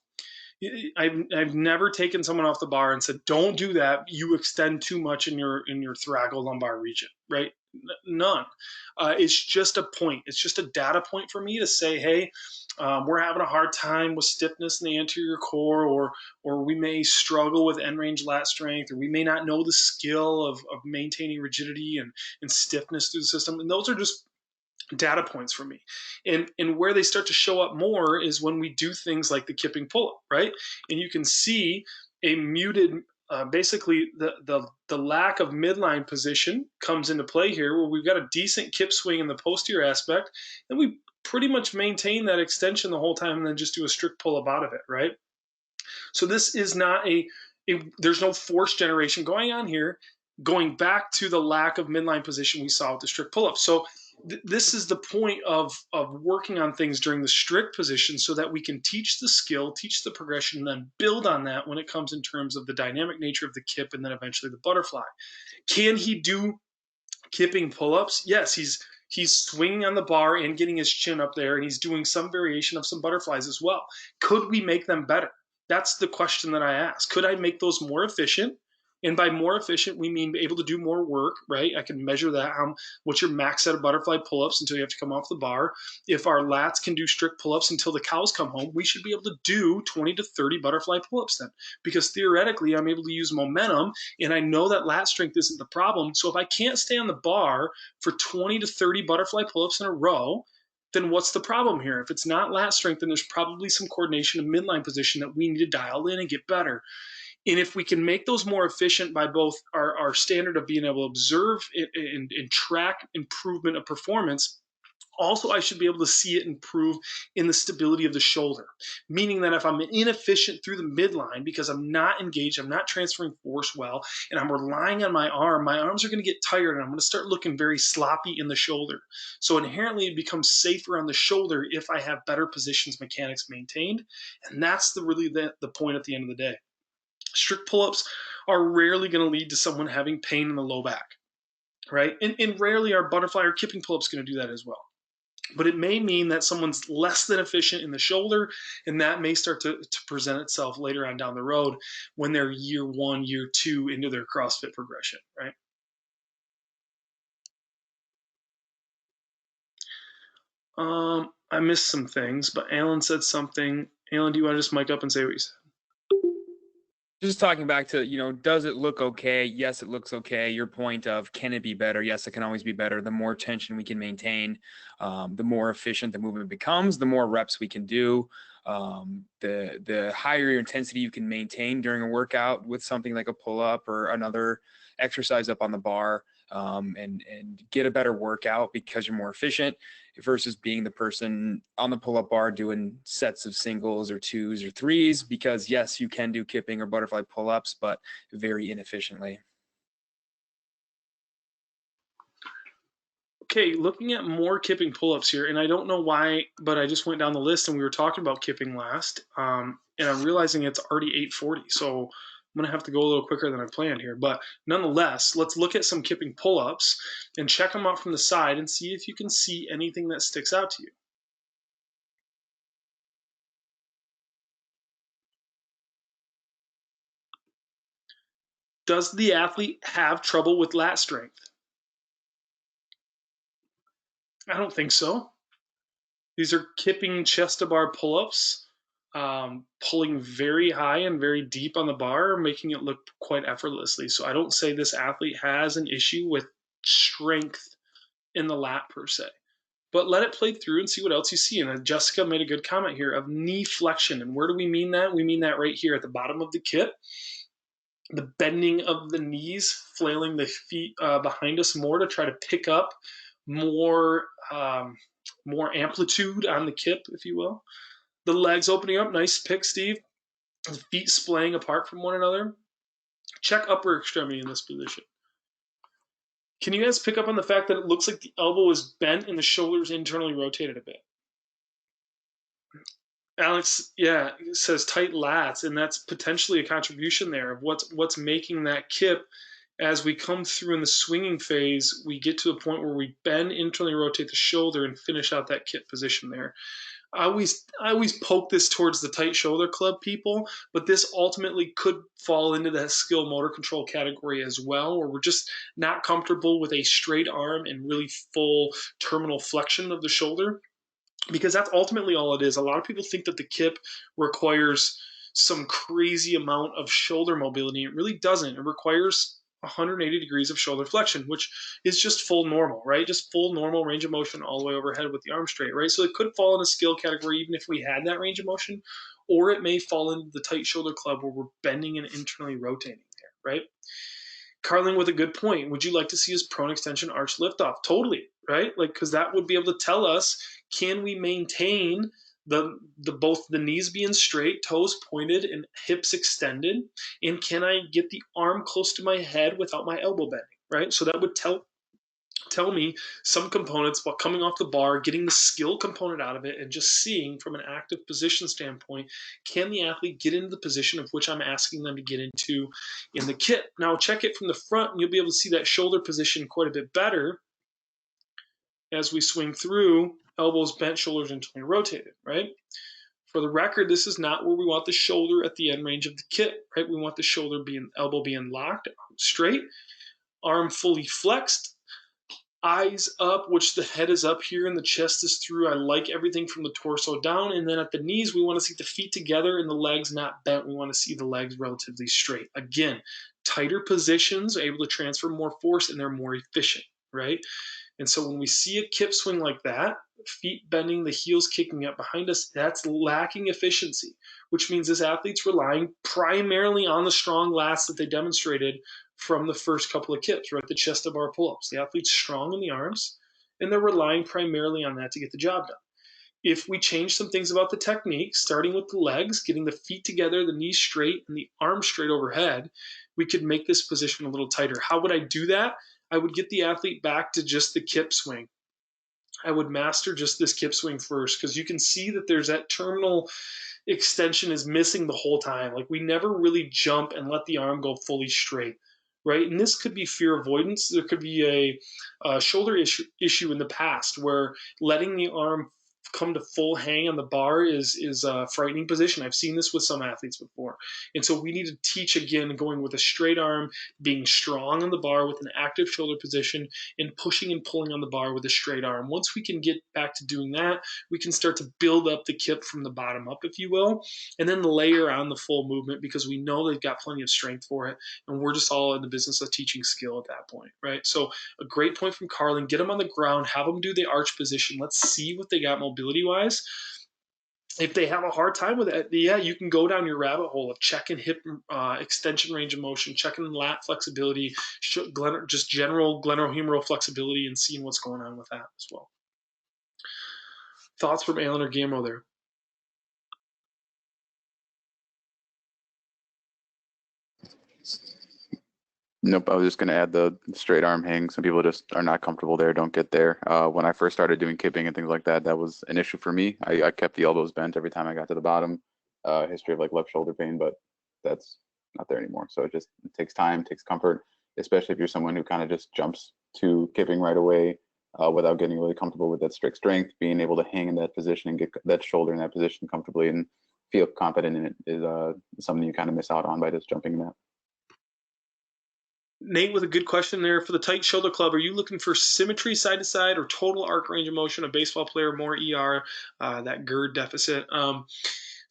I've never taken someone off the bar and said, "Don't do that. You extend too much in your thoracolumbar region." Right? None. It's just a point. It's just a data point for me to say, "Hey, we're having a hard time with stiffness in the anterior core, or we may struggle with end range lat strength, or we may not know the skill of maintaining rigidity and stiffness through the system." And those are just data points for me. And where they start to show up more is when we do things like the kipping pull-up, right? And you can see a muted, basically the lack of midline position comes into play here, where we've got a decent kip swing in the posterior aspect, and we pretty much maintain that extension the whole time and then just do a strict pull-up out of it, right? So this is not there's no force generation going on here, going back to the lack of midline position we saw with the strict pull-up. So this is the point of working on things during the strict position, so that we can teach the skill, teach the progression, and then build on that when it comes in terms of the dynamic nature of the kip and then eventually the butterfly. Can he do kipping pull-ups? Yes, he's swinging on the bar and getting his chin up there, and he's doing some variation of some butterflies as well. Could we make them better? That's the question that I ask. Could I make those more efficient? And by more efficient, we mean able to do more work, right? I can measure that. What's your max set of butterfly pull-ups until you have to come off the bar? If our lats can do strict pull-ups until the cows come home, we should be able to do 20 to 30 butterfly pull-ups then. Because theoretically, I'm able to use momentum, and I know that lat strength isn't the problem. So if I can't stay on the bar for 20 to 30 butterfly pull-ups in a row, then what's the problem here? If it's not lat strength, then there's probably some coordination of midline position that we need to dial in and get better. And if we can make those more efficient by both our standard of being able to observe and track improvement of performance, also I should be able to see it improve in the stability of the shoulder. Meaning that if I'm inefficient through the midline because I'm not engaged, I'm not transferring force well, and I'm relying on my arms are going to get tired, and I'm going to start looking very sloppy in the shoulder. So inherently it becomes safer on the shoulder if I have better positions mechanics maintained. And that's really the point at the end of the day. Strict pull-ups are rarely going to lead to someone having pain in the low back, right? And rarely are butterfly or kipping pull-ups going to do that as well. But it may mean that someone's less than efficient in the shoulder, and that may start to present itself later on down the road when they're year 1, year 2 into their CrossFit progression, right? I missed some things, but Alan said something. Alan, do you want to just mic up and say what you said? Just talking back to, does it look okay? Yes, it looks okay. Your point of, can it be better? Yes, it can always be better. The more tension we can maintain, the more efficient the movement becomes, the more reps we can do. The higher your intensity you can maintain during a workout with something like a pull-up or another exercise up on the bar, and get a better workout because you're more efficient, versus being the person on the pull-up bar doing sets of singles or twos or threes, because yes, you can do kipping or butterfly pull-ups, but very inefficiently. Okay, looking at more kipping pull-ups here, and I don't know why, but I just went down the list and we were talking about kipping last, and I'm realizing it's already 8:40, so I'm gonna have to go a little quicker than I planned here. But nonetheless, let's look at some kipping pull-ups and check them out from the side and see if you can see anything that sticks out to you. Does the athlete have trouble with lat strength? I don't think so. These are kipping chest to bar pull-ups, pulling very high and very deep on the bar, making it look quite effortlessly. So I don't say this athlete has an issue with strength in the lat per se. But let it play through and see what else you see. And Jessica made a good comment here of knee flexion. And where do we mean that? We mean that right here at the bottom of the kip. the bending of the knees, flailing the feet behind us more to try to pick up more more amplitude on the kip, if you will. The legs opening up, nice pick, Steve. The feet splaying apart from one another. Check upper extremity in this position. Can you guys pick up on the fact that it looks like the elbow is bent and the shoulders internally rotated a bit? Alex, yeah, says tight lats, and that's potentially a contribution there of what's making that kip. As we come through in the swinging phase, we get to a point where we bend, internally rotate the shoulder, and finish out that kip position there. I always poke this towards the tight shoulder club people, but this ultimately could fall into that skill motor control category as well, where we're just not comfortable with a straight arm and really full terminal flexion of the shoulder, because that's ultimately all it is. A lot of people think that the kip requires some crazy amount of shoulder mobility. It really doesn't. It requires 180 degrees of shoulder flexion, which is just full normal, right? Just full normal range of motion all the way overhead with the arm straight, right? So it could fall in a skill category even if we had that range of motion, or it may fall into the tight shoulder club where we're bending and internally rotating there, right? Carlin with a good point. Would you like to see his prone extension arch liftoff? Totally, right? Like, because that would be able to tell us, can we maintain the both the knees being straight, toes pointed, and hips extended, and can I get the arm close to my head without my elbow bending, right? So that would tell me some components while coming off the bar, getting the skill component out of it, and just seeing from an active position standpoint, can the athlete get into the position of which I'm asking them to get into in the kit? Now check it from the front and you'll be able to see that shoulder position quite a bit better as we swing through, elbows bent, shoulders internally rotated, right? For the record, this is not where we want the shoulder at the end range of the kit, right? We want the shoulder elbow being locked, straight, arm fully flexed, eyes up, which the head is up here and the chest is through. I like everything from the torso down. And then at the knees, we want to see the feet together and the legs not bent. We want to see the legs relatively straight. Again, tighter positions are able to transfer more force and they're more efficient, right? And so when we see a kip swing like that, feet bending, the heels kicking up behind us, that's lacking efficiency, which means this athlete's relying primarily on the strong lats that they demonstrated from the first couple of kips, right? The chest to bar pull-ups. The athlete's strong in the arms, and they're relying primarily on that to get the job done. If we change some things about the technique, starting with the legs, getting the feet together, the knees straight, and the arms straight overhead, we could make this position a little tighter. How would I do that? I would get the athlete back to just the kip swing. I would master just this kip swing first, because you can see that there's that terminal extension is missing the whole time. Like, we never really jump and let the arm go fully straight, right? And this could be fear avoidance. There could be a shoulder issue in the past where letting the arm come to full hang on the bar is a frightening position. I've seen this with some athletes before. And so we need to teach, again, going with a straight arm, being strong on the bar with an active shoulder position, and pushing and pulling on the bar with a straight arm. Once we can get back to doing that, we can start to build up the kip from the bottom up, if you will, and then layer on the full movement, because we know they've got plenty of strength for it. And we're just all in the business of teaching skill at that point, right? So a great point from Carlin. Get them on the ground, have them do the arch position. Let's see what they got mobility wise. If they have a hard time with it, yeah, you can go down your rabbit hole of checking hip extension range of motion, checking lat flexibility, just general glenohumeral flexibility, and seeing what's going on with that as well. Thoughts from Alan or Gamro there? Nope, I was just going to add the straight arm hang. Some people just are not comfortable there, don't get there. When I first started doing kipping and things like that, that was an issue for me. I kept the elbows bent every time I got to the bottom. History of like left shoulder pain, but that's not there anymore. So it takes time, takes comfort, especially if you're someone who kind of just jumps to kipping right away without getting really comfortable with that strict strength. Being able to hang in that position and get that shoulder in that position comfortably and feel confident in it is something you kind of miss out on by just jumping in that. Nate with a good question there. For the tight shoulder club, are you looking for symmetry side to side or total arc range of motion? A baseball player, more ER, that GERD deficit.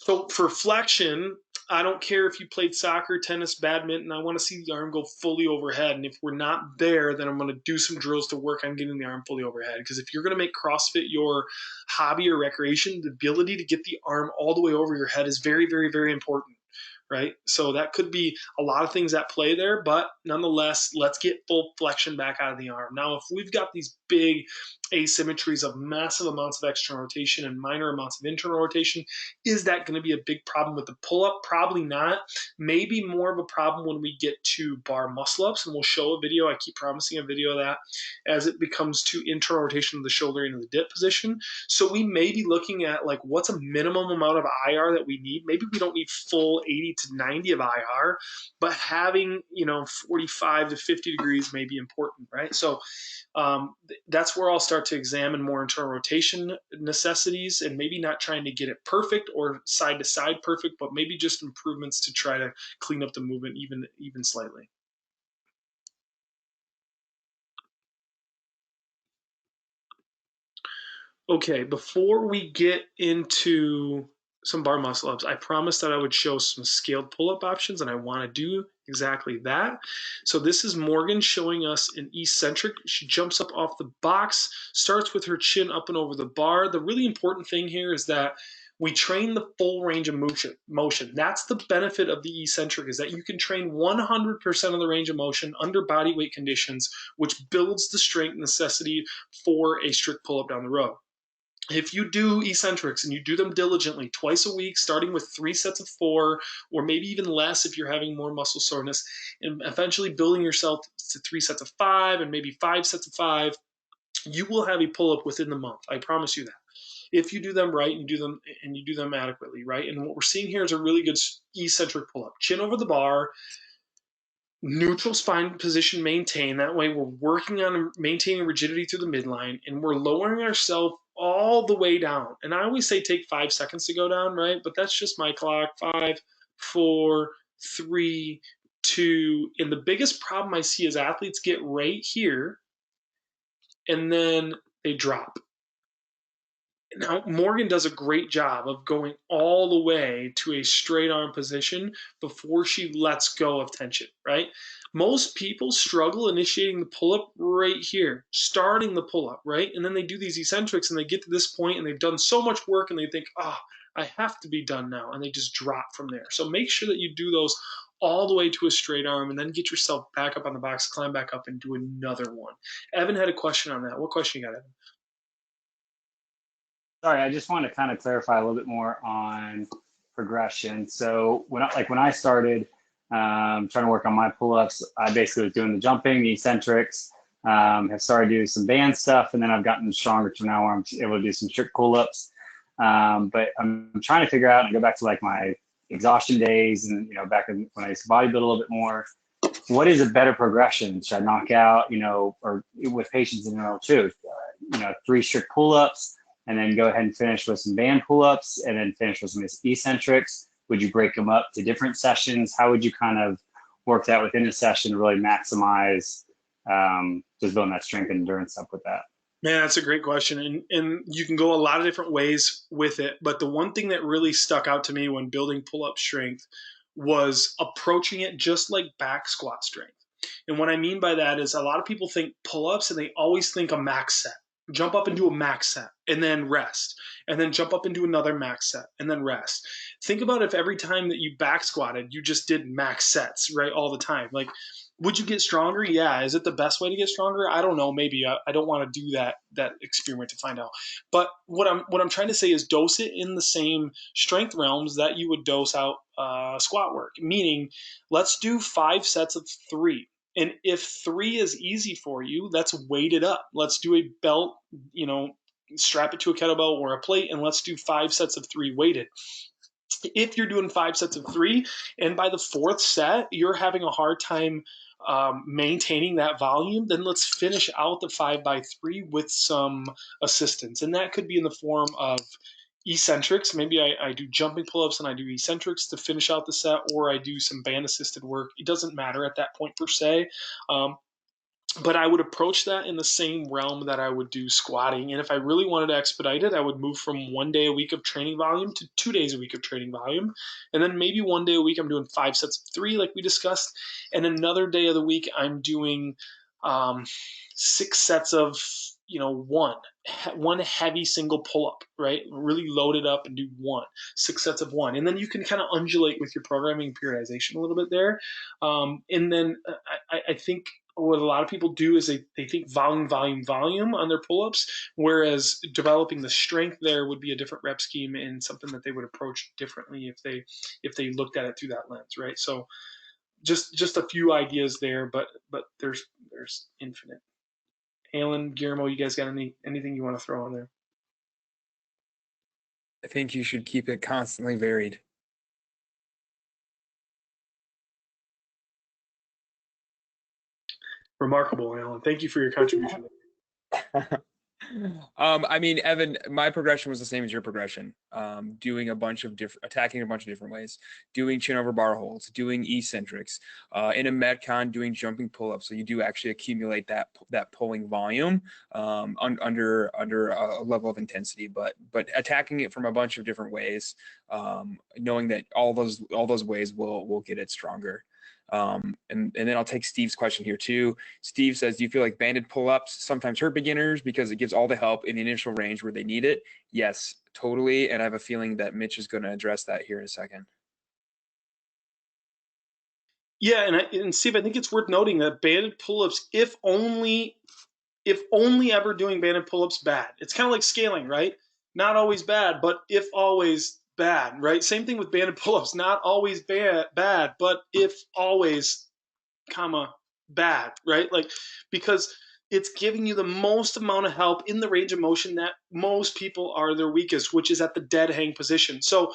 So for flexion, I don't care if you played soccer, tennis, badminton. I want to see the arm go fully overhead. And if we're not there, then I'm going to do some drills to work on getting the arm fully overhead. Because if you're going to make CrossFit your hobby or recreation, the ability to get the arm all the way over your head is very, very, very important. right? So that could be a lot of things at play there, but nonetheless, let's get full flexion back out of the arm. Now, if we've got these big asymmetries of massive amounts of external rotation and minor amounts of internal rotation, is that going to be a big problem with the pull-up? Probably not. Maybe more of a problem when we get to bar muscle-ups, and we'll show a video. I keep promising a video of that as it becomes to internal rotation of the shoulder into the dip position. So we may be looking at like what's a minimum amount of IR that we need. Maybe we don't need full 80 to 90 of IR, but having 45 to 50 degrees may be important, right? So that's where I'll start to examine more internal rotation necessities, and maybe not trying to get it perfect or side to side perfect, but maybe just improvements to try to clean up the movement even slightly. Okay, before we get into some bar muscle ups, I promised that I would show some scaled pull-up options, and I want to do exactly that. So this is Morgan showing us an eccentric. She jumps up off the box, starts with her chin up and over the bar. The really important thing here is that we train the full range of motion. That's the benefit of the eccentric, is that you can train 100% of the range of motion under body weight conditions, which builds the strength necessity for a strict pull-up down the road. If you do eccentrics and you do them diligently twice a week, starting with 3 sets of 4, or maybe even less if you're having more muscle soreness, and eventually building yourself to 3 sets of 5 and maybe 5 sets of 5, you will have a pull-up within the month. I promise you that. If you do them right and you do them adequately, right? And what we're seeing here is a really good eccentric pull-up. Chin over the bar, neutral spine position maintained. That way we're working on maintaining rigidity through the midline, and we're lowering ourselves all the way down. And I always say take 5 seconds to go down, right? But that's just my clock. 5, 4, 3, 2. And the biggest problem I see is athletes get right here and then they drop. Now, Morgan does a great job of going all the way to a straight arm position before she lets go of tension, right? Most people struggle initiating the pull-up right here, starting the pull-up, right? And then they do these eccentrics and they get to this point and they've done so much work and they think, I have to be done now. And they just drop from there. So make sure that you do those all the way to a straight arm and then get yourself back up on the box, climb back up and do another one. Evan had a question on that. What question you got, Evan? Sorry, I just want to kind of clarify a little bit more on progression. So when I started trying to work on my pull-ups, I basically was doing the jumping, the eccentrics, have started doing some band stuff, and then I've gotten stronger to now where I'm able to do some strict pull-ups. But I'm trying to figure out and go back to like my exhaustion days and back when I used to bodybuild a little bit more. What is a better progression? Should I knock out, or with patients in general too, 3 strict pull-ups, and then go ahead and finish with some band pull-ups, and then finish with some eccentrics? Would you break them up to different sessions? How would you kind of work that within a session to really maximize just building that strength and endurance up with that? Man, that's a great question. And you can go a lot of different ways with it. But the one thing that really stuck out to me when building pull-up strength was approaching it just like back squat strength. And what I mean by that is a lot of people think pull-ups and they always think a max set. Jump up and do a max set and then rest, and then jump up and do another max set and then rest. Think about if every time that you back squatted, you just did max sets, right, all the time. Like, would you get stronger? Yeah. Is it the best way to get stronger? I don't know. Maybe. I don't want to do that experiment to find out. But what I'm trying to say is dose it in the same strength realms that you would dose out squat work. Meaning, let's do 5 sets of 3. And if 3 is easy for you, let's weight it up. Let's do a belt, strap it to a kettlebell or a plate, and let's do 5 sets of 3 weighted. If you're doing 5 sets of 3, and by the 4th set, you're having a hard time maintaining that volume, then let's finish out the 5x3 with some assistance. And that could be in the form of eccentrics. Maybe I do jumping pull-ups and I do eccentrics to finish out the set, or I do some band assisted work. It doesn't matter at that point per se. But I would approach that in the same realm that I would do squatting. And if I really wanted to expedite it, I would move from 1 day a week of training volume to 2 days a week of training volume. And then maybe 1 day a week I'm doing 5 sets of 3 like we discussed. And another day of the week I'm doing 6 sets of one heavy single pull-up, right? Really load it up and do 6 sets of 1. And then you can kind of undulate with your programming periodization a little bit there. And then I think what a lot of people do is they think volume, volume, volume on their pull-ups, whereas developing the strength there would be a different rep scheme and something that they would approach differently if they looked at it through that lens, right? So just a few ideas there, but there's infinite. Alan, Guillermo, you guys got anything you want to throw on there? I think you should keep it constantly varied. Remarkable, Alan. Thank you for your contribution. I mean, Evan, my progression was the same as your progression. Doing attacking a bunch of different ways, doing chin over bar holds, doing eccentrics, in a Metcon doing jumping pull-ups. So you do actually accumulate that pulling volume under a level of intensity, but attacking it from a bunch of different ways, knowing that all those ways will get it stronger. And then I'll take Steve's question here too. Steve says, do you feel like banded pull-ups sometimes hurt beginners because it gives all the help in the initial range where they need it? Yes, totally. And I have a feeling that Mitch is going to address that here in a second. Yeah, and Steve, I think it's worth noting that banded pull-ups, if only ever doing banded pull-ups, bad. It's kind of like scaling, right? Not always bad, but if always bad, right? Same thing with banded pull-ups, not always bad, but if always, bad, right? Like, because it's giving you the most amount of help in the range of motion that most people are their weakest, which is at the dead hang position. So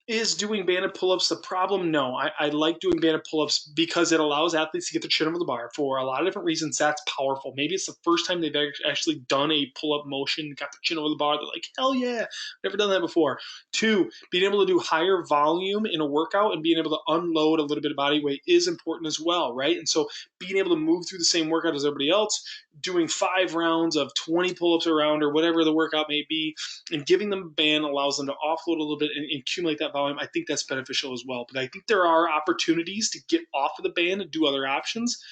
is doing banded pull-ups the problem? No, I like doing banded pull-ups because it allows athletes to get their chin over the bar for a lot of different reasons. That's powerful. Maybe it's the first time they've actually done a pull-up motion, got their chin over the bar. They're like, hell yeah, never done that before. 2, being able to do higher volume in a workout and being able to unload a little bit of body weight is important as well, right? And so being able to move through the same workout as everybody else, doing 5 rounds of 20 pull-ups a round or whatever the workout may be, and giving them a band allows them to offload a little bit and accumulate that volume. I think that's beneficial as well. But I think there are opportunities to get off of the band and do other options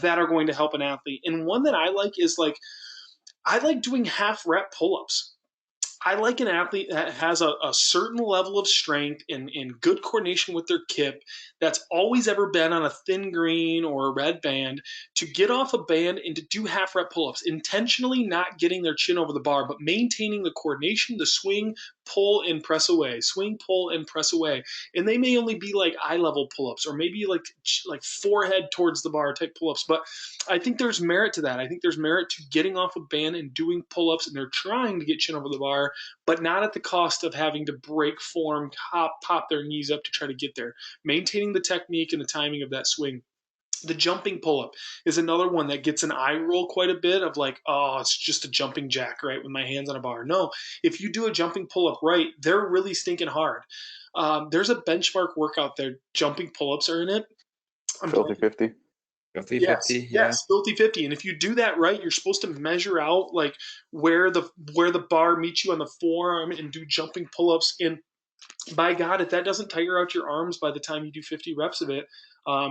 that are going to help an athlete. And one that I like is I like doing half rep pull-ups. I like an athlete that has a certain level of strength and good coordination with their kip that's always ever been on a thin green or a red band to get off a band and to do half rep pull-ups, intentionally not getting their chin over the bar, but maintaining the coordination, the swing, pull, and press away, swing, pull, and press away. And they may only be like eye level pull-ups or maybe like forehead towards the bar type pull-ups. But I think there's merit to that. I think there's merit to getting off a band and doing pull-ups, and they're trying to get chin over the bar, but not at the cost of having to break form, pop their knees up to try to get there. Maintaining the technique and the timing of that swing. The jumping pull-up is another one that gets an eye roll quite a bit of like, oh, it's just a jumping jack, right, with my hands on a bar. No, if you do a jumping pull-up right, they're really stinking hard. There's a benchmark workout there. Jumping pull-ups are in it. Filthy 50. Filthy Yes, 50, yeah. yes, Filthy 50. And if you do that right, you're supposed to measure out like where the bar meets you on the forearm and do jumping pull-ups. And by God, if that doesn't tire out your arms by the time you do 50 reps of it,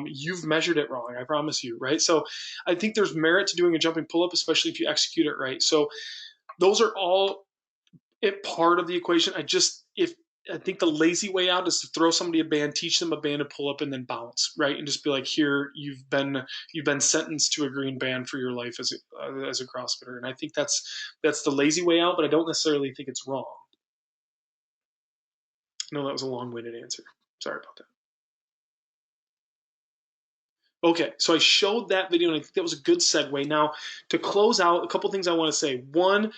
you've measured it wrong, I promise you, right? So I think there's merit to doing a jumping pull-up, especially if you execute it right. So those are all part of the equation. I think the lazy way out is to throw somebody a band, teach them a band to pull up, and then bounce, right? And just be like, here, you've been sentenced to a green band for your life as a CrossFitter. And I think that's the lazy way out, but I don't necessarily think it's wrong. No, that was a long-winded answer. Sorry about that. Okay, so I showed that video, and I think that was a good segue. Now, to close out, a couple things I want to say. One,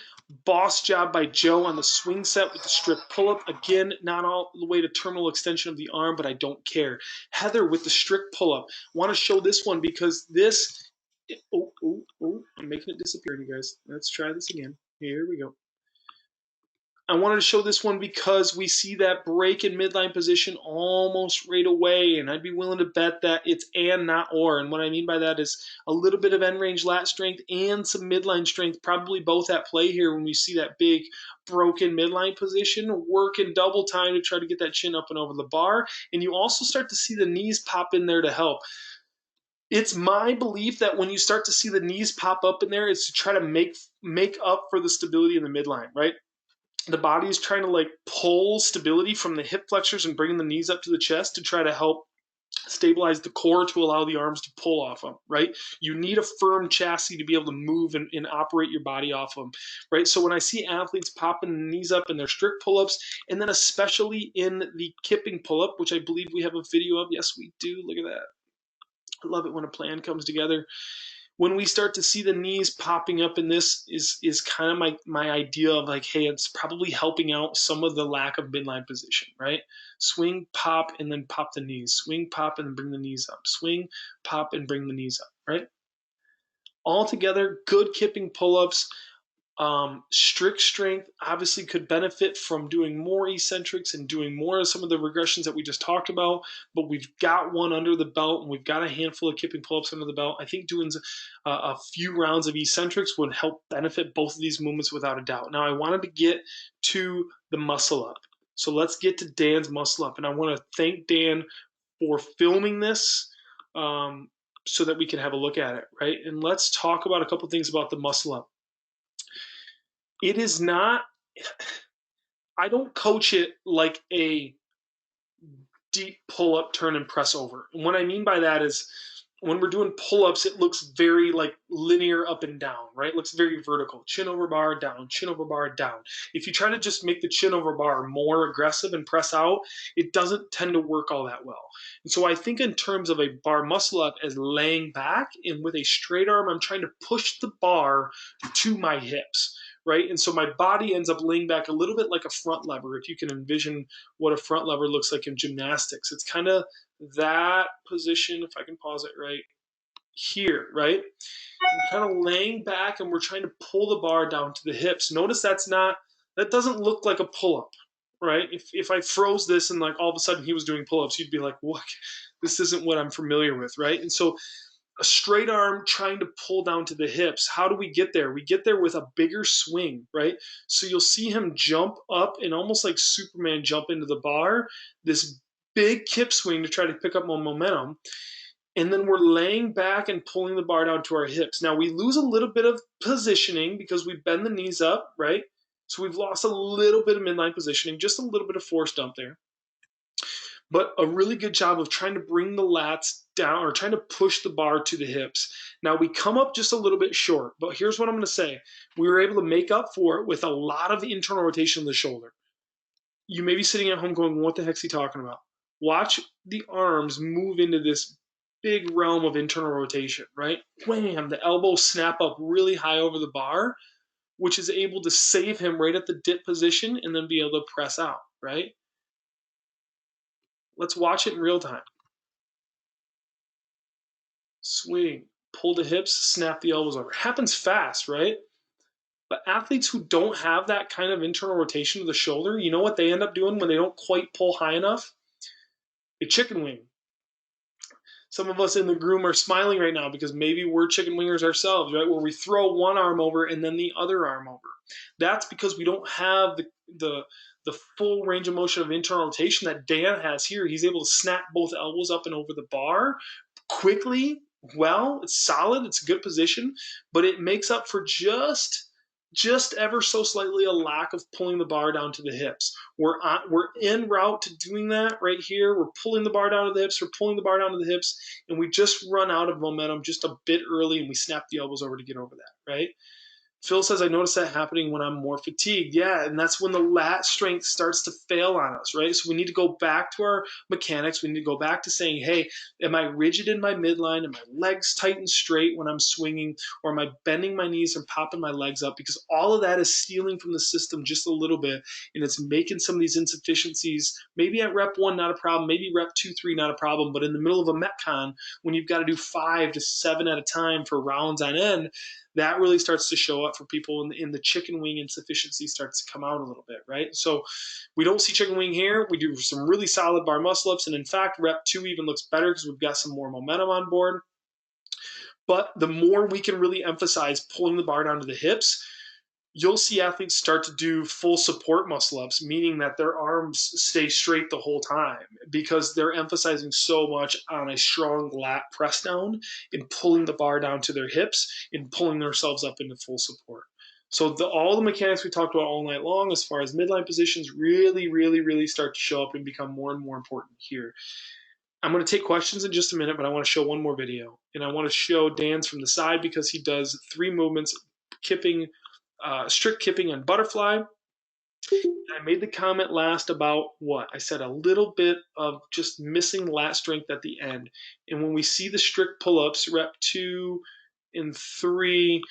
boss job by Joe on the swing set with the strict pull-up. Again, not all the way to terminal extension of the arm, but I don't care. Heather with the strict pull-up. Want to show this one because this – I'm making it disappear, you guys. Let's try this again. Here we go. I wanted to show this one because we see that break in midline position almost right away, and I'd be willing to bet that it's and not or. And what I mean by that is a little bit of end range lat strength and some midline strength, probably both at play here when we see that big broken midline position, work in double time to try to get that chin up and over the bar. And you also start to see the knees pop in there to help. It's my belief that when you start to see the knees pop up in there, it's to try to make up for the stability in the midline, right? The body is trying to like pull stability from the hip flexors and bringing the knees up to the chest to try to help stabilize the core to allow the arms to pull off them, right? You need a firm chassis to be able to move and operate your body off them, right? So when I see athletes popping the knees up in their strict pull-ups, and then especially in the kipping pull-up, which I believe we have a video of. Yes, we do. Look at that. I love it when a plan comes together. When we start to see the knees popping up in this is kind of my idea of like, hey, it's probably helping out some of the lack of midline position, right? Swing, pop, and then pop the knees. Swing, pop, and then bring the knees up. Swing, pop, and bring the knees up, right? All together, good kipping pull-ups. Strict strength obviously could benefit from doing more eccentrics and doing more of some of the regressions that we just talked about, but we've got one under the belt and we've got a handful of kipping pull-ups under the belt. I think doing a few rounds of eccentrics would help benefit both of these movements without a doubt. Now I wanted to get to the muscle up. So let's get to Dan's muscle up, and I want to thank Dan for filming this so that we can have a look at it, right? And let's talk about a couple things about the muscle up. It is not, I don't coach it like a deep pull-up, turn, and press over. And what I mean by that is when we're doing pull-ups, it looks very like linear up and down, right? It looks very vertical. Chin over bar, down, chin over bar, down. If you try to just make the chin over bar more aggressive and press out, it doesn't tend to work all that well. And so I think in terms of a bar muscle up as laying back, and with a straight arm, I'm trying to push the bar to my hips, right? And so my body ends up laying back a little bit like a front lever, if you can envision what a front lever looks like in gymnastics. It's kind of that position, if I can pause it right here, right? I'm kind of laying back and we're trying to pull the bar down to the hips. Notice that doesn't look like a pull-up, right? If I froze this and like all of a sudden he was doing pull-ups, you'd be like, what? This isn't what I'm familiar with, right? And so a straight arm trying to pull down to the hips. How do we get there? We get there with a bigger swing, right? So you'll see him jump up and almost like Superman jump into the bar, this big kip swing to try to pick up more momentum. And then we're laying back and pulling the bar down to our hips. Now we lose a little bit of positioning because we bend the knees up, right? So we've lost a little bit of midline positioning, just a little bit of force dump there. But a really good job of trying to bring the lats down or trying to push the bar to the hips. Now we come up just a little bit short, but here's what I'm going to say. We were able to make up for it with a lot of internal rotation of the shoulder. You may be sitting at home going, what the heck's he talking about? Watch the arms move into this big realm of internal rotation, right? Wham, the elbows snap up really high over the bar, which is able to save him right at the dip position and then be able to press out, right? Let's watch it in real time. Swing, pull the hips, snap the elbows over. It happens fast, right? But athletes who don't have that kind of internal rotation of the shoulder, you know what they end up doing when they don't quite pull high enough? They chicken wing. Some of us in the room are smiling right now because maybe we're chicken wingers ourselves, right? Where we throw one arm over and then the other arm over. That's because we don't have the full range of motion of internal rotation that Dan has here. He's able to snap both elbows up and over the bar quickly. Well, it's solid. It's a good position, but it makes up for just ever so slightly a lack of pulling the bar down to the hips. We're en route to doing that right here. We're pulling the bar down to the hips. We're pulling the bar down to the hips, and we just run out of momentum just a bit early, and we snap the elbows over to get over that, right? Phil says, I notice that happening when I'm more fatigued. Yeah, and that's when the lat strength starts to fail on us, right? So we need to go back to our mechanics. We need to go back to saying, hey, am I rigid in my midline? Am my legs tight and straight when I'm swinging? Or am I bending my knees and popping my legs up? Because all of that is stealing from the system just a little bit, and it's making some of these insufficiencies, maybe at rep 1, not a problem, maybe rep 2, 3, not a problem, but in the middle of a Metcon, when you've got to do 5 to 7 at a time for rounds on end, that really starts to show up for people, and the chicken wing insufficiency starts to come out a little bit, right? So we don't see chicken wing here. We do some really solid bar muscle ups, and in fact, rep 2 even looks better because we've got some more momentum on board. But the more we can really emphasize pulling the bar down to the hips, you'll see athletes start to do full support muscle ups, meaning that their arms stay straight the whole time because they're emphasizing so much on a strong lat press down and pulling the bar down to their hips and pulling themselves up into full support. So all the mechanics we talked about all night long as far as midline positions really start to show up and become more and more important here. I'm going to take questions in just a minute, but I want to show one more video. And I want to show Dan's from the side because he does 3 movements, kipping, strict kipping and butterfly. I made the comment last about what? I said a little bit of just missing lat strength at the end. And when we see the strict pull-ups, rep 2 and 3,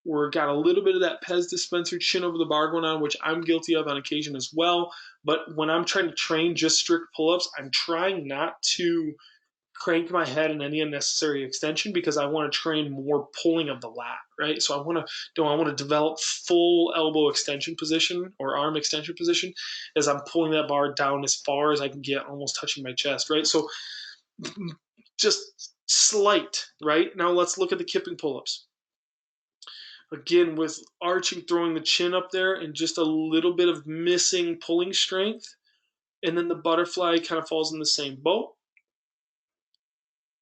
we're got a little bit of that Pez dispenser chin over the bar going on, which I'm guilty of on occasion as well. But when I'm trying to train just strict pull-ups, I'm trying not to crank my head in any unnecessary extension because I want to train more pulling of the lat, right? So I want to develop full elbow extension position or arm extension position as I'm pulling that bar down as far as I can get, almost touching my chest, right? So just slight, right? Now let's look at the kipping pull-ups. Again, with arching, throwing the chin up there and just a little bit of missing pulling strength. And then the butterfly kind of falls in the same boat.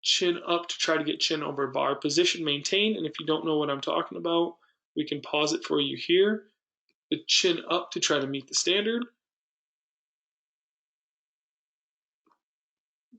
Chin up to try to get chin over bar position, maintain. And if you don't know what I'm talking about, we can pause it for you here. The chin up to try to meet the standard.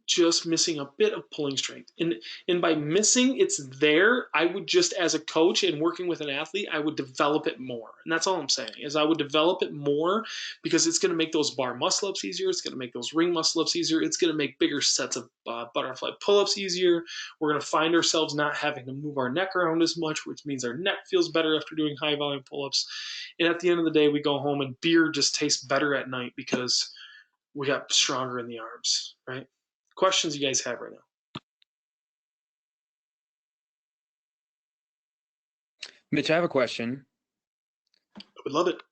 Just missing a bit of pulling strength. And by missing, it's there. I would just, as a coach and working with an athlete, I would develop it more. And that's all I'm saying, is I would develop it more because it's going to make those bar muscle ups easier. It's going to make those ring muscle ups easier. It's going to make bigger sets of butterfly pull-ups easier. We're going to find ourselves not having to move our neck around as much, which means our neck feels better after doing high volume pull-ups. And at the end of the day, we go home and beer just tastes better at night because we got stronger in the arms, right? Questions you guys have right now? Mitch, I have a question. I would love it.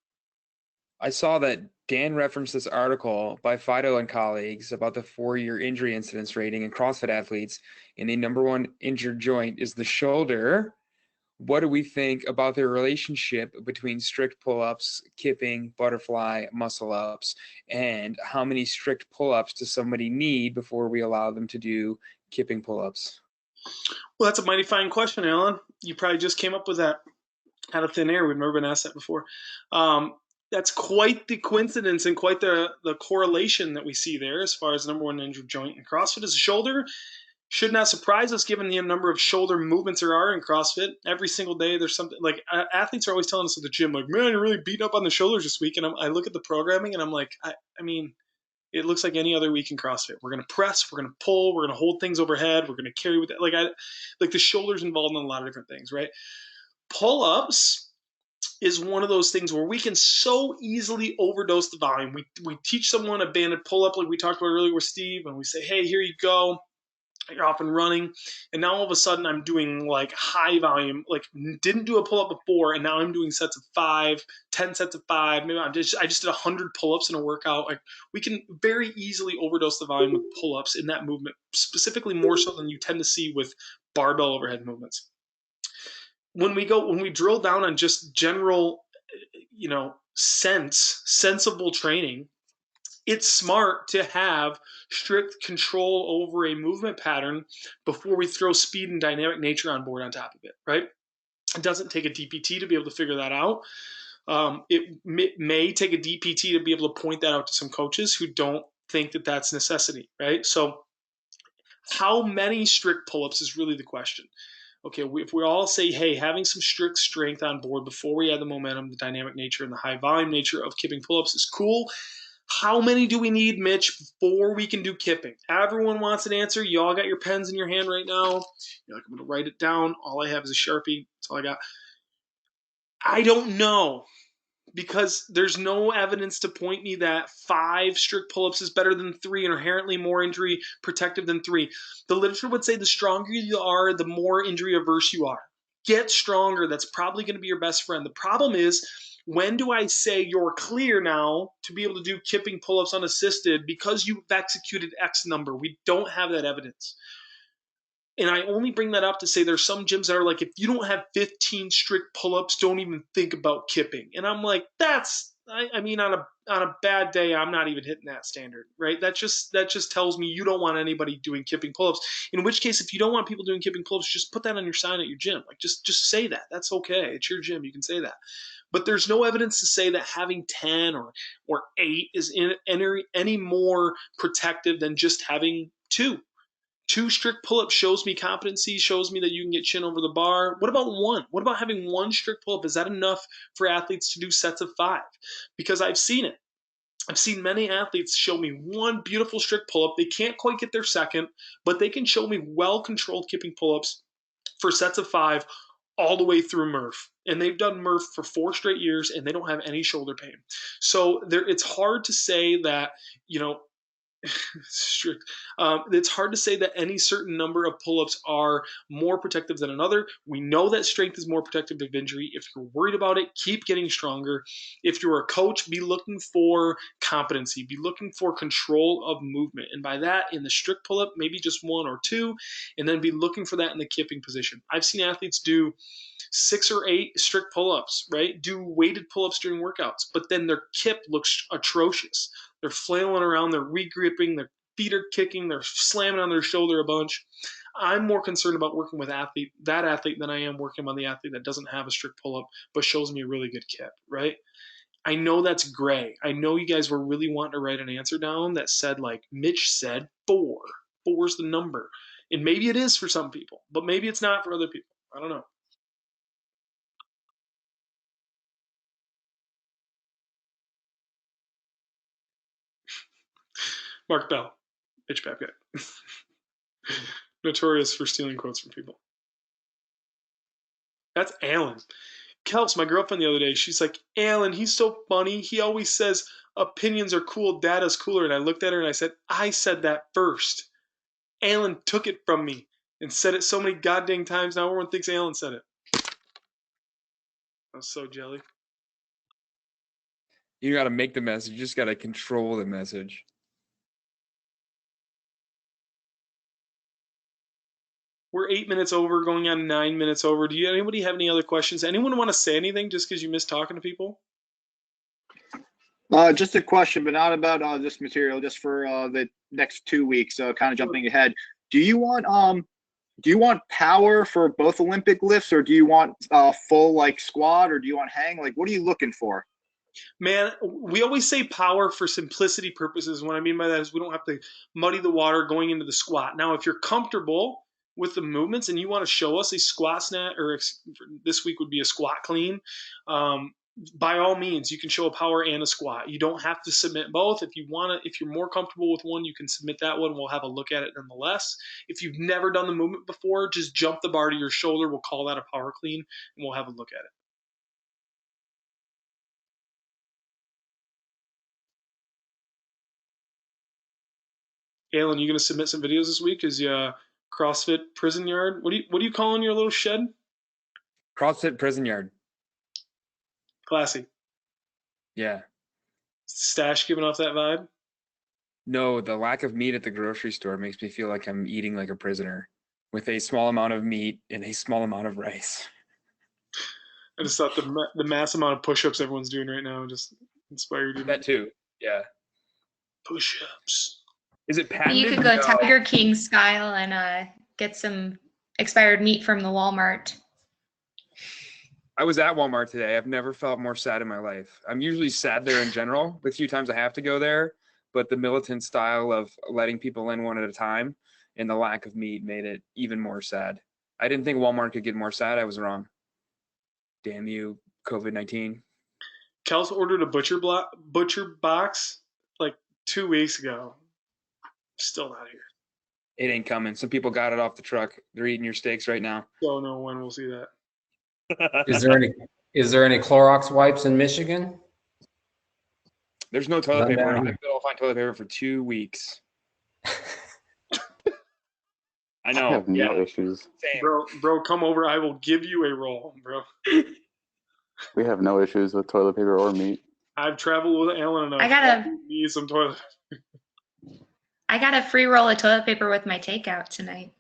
I saw that Dan referenced this article by Fido and colleagues about the 4-year injury incidence rating in CrossFit athletes, and the #1 injured joint is the shoulder. What do we think about the relationship between strict pull-ups, kipping, butterfly, muscle-ups, and how many strict pull-ups does somebody need before we allow them to do kipping pull-ups? Well, that's a mighty fine question, Alan. You probably just came up with that out of thin air. We've never been asked that before. That's quite the coincidence and quite the correlation that we see there as far as the #1 injured joint in CrossFit is the shoulder. Should not surprise us given the number of shoulder movements there are in CrossFit. Every single day there's something, like athletes are always telling us at the gym, like, man, you're really beating up on the shoulders this week. And I look at the programming and I'm like, I mean, it looks like any other week in CrossFit. We're going to press, we're going to pull, we're going to hold things overhead, we're going to carry with it. Like the shoulder's involved in a lot of different things, right? Pull-ups is one of those things where we can so easily overdose the volume. We teach someone a banded pull-up like we talked about earlier with Steve, and we say, hey, here you go. You're off and running, and now all of a sudden I'm doing like high volume, like didn't do a pull-up before, and now I'm doing sets of 5, 10 sets of 5. Maybe I just did 100 pull-ups in a workout. Like we can very easily overdose the volume with pull-ups in that movement, specifically more so than you tend to see with barbell overhead movements. When we drill down on just general, sensible training, it's smart to have strict control over a movement pattern before we throw speed and dynamic nature on board on top of it, right? It doesn't take a DPT to be able to figure that out. It may take a DPT to be able to point that out to some coaches who don't think that that's necessity, right? So how many strict pull-ups is really the question. Okay, if we all say, hey, having some strict strength on board before we add the momentum, the dynamic nature, and the high volume nature of kipping pull-ups is cool. How many do we need, Mitch, before we can do kipping? Everyone wants an answer. You all got your pens in your hand right now. You're like, I'm going to write it down. All I have is a Sharpie. That's all I got. I don't know, because there's no evidence to point me that 5 strict pull-ups is better than 3 and inherently more injury protective than 3. The literature would say the stronger you are, the more injury averse you are. Get stronger. That's probably going to be your best friend. The problem is, when do I say you're clear now to be able to do kipping pull-ups unassisted because you've executed X number? We don't have that evidence. And I only bring that up to say there's some gyms that are like, if you don't have 15 strict pull-ups, don't even think about kipping. And I'm like, I mean, on a bad day, I'm not even hitting that standard, right? That just tells me you don't want anybody doing kipping pull-ups. In which case, if you don't want people doing kipping pull-ups, just put that on your sign at your gym. Like, just say that. That's okay. It's your gym. You can say that. But there's no evidence to say that having 10 or 8 is any more protective than just having 2. 2 strict pull-ups shows me competency, shows me that you can get chin over the bar. What about 1? What about having 1 strict pull-up? Is that enough for athletes to do sets of 5? Because I've seen it. I've seen many athletes show me 1 beautiful strict pull-up. They can't quite get their second, but they can show me well-controlled kipping pull-ups for sets of 5 all the way through Murph. And they've done Murph for 4 straight years, and they don't have any shoulder pain. So it's hard to say that, strict. It's hard to say that any certain number of pull-ups are more protective than another. We know that strength is more protective of injury. If you're worried about it, keep getting stronger. If you're a coach, be looking for competency. Be looking for control of movement. And by that, in the strict pull-up, maybe just 1 or 2, and then be looking for that in the kipping position. I've seen athletes do 6 or 8 strict pull-ups, right? Do weighted pull-ups during workouts, but then their kip looks atrocious. They're flailing around, they're regripping, their feet are kicking, they're slamming on their shoulder a bunch. I'm more concerned about working with that athlete than I am working on the athlete that doesn't have a strict pull-up but shows me a really good kip, right? I know that's gray. I know you guys were really wanting to write an answer down that said, like Mitch said, 4. 4's the number. And maybe it is for some people, but maybe it's not for other people. I don't know. Mark Bell, Pitch Pap guy. Notorious for stealing quotes from people. That's Alan. Kels, my girlfriend the other day, she's like, Alan, he's so funny. He always says opinions are cool, data's cooler. And I looked at her and I said, I said that first. Alan took it from me and said it so many goddamn times. Now everyone thinks Alan said it. I was so jelly. You got to make the message. You just got to control the message. We're 8 minutes over, going on 9 minutes over. Do anybody have any other questions? Anyone want to say anything just because you miss talking to people? Just a question, but not about this material. Just for the next 2 weeks. Kind of jumping ahead. Do you want power for both Olympic lifts, or do you want full like squat, or do you want hang? Like, what are you looking for? Man, we always say power for simplicity purposes. What I mean by that is we don't have to muddy the water going into the squat. Now, if you're comfortable with the movements and you want to show us a squat snatch, or this week would be a squat clean, by all means, you can show a power and a squat. You don't have to submit both. If you're more comfortable with one, you can submit that one. We'll have a look at it nonetheless. If you've never done the movement before, just jump the bar to your shoulder. We'll call that a power clean, and we'll have a look at it. Alan, you going to submit some videos this week? Is CrossFit Prison Yard? What are you calling your little shed? CrossFit Prison Yard. Classy. Yeah. Stash giving off that vibe? No, the lack of meat at the grocery store makes me feel like I'm eating like a prisoner with a small amount of meat and a small amount of rice. I just thought the mass amount of push-ups everyone's doing right now just inspired you. That too. Yeah. Push-ups. Is it patented? You could go Tiger King style and get some expired meat from the Walmart. I was at Walmart today. I've never felt more sad in my life. I'm usually sad there in general. The few times I have to go there, but the militant style of letting people in one at a time and the lack of meat made it even more sad. I didn't think Walmart could get more sad. I was wrong. Damn you, COVID-19. Kels ordered a butcher box like 2 weeks ago. Still not here. It ain't coming. Some people got it off the truck. They're eating your steaks right now. Don't know when we'll see that. Is there any Clorox wipes in Michigan? There's no toilet None paper. down I've here. been able to find toilet paper for 2 weeks. I know. I have no issues. Same. Bro, come over. I will give you a roll, bro. We have no issues with toilet paper or meat. I've traveled with Alan enough. I need some toilet. got a free roll of toilet paper with my takeout tonight.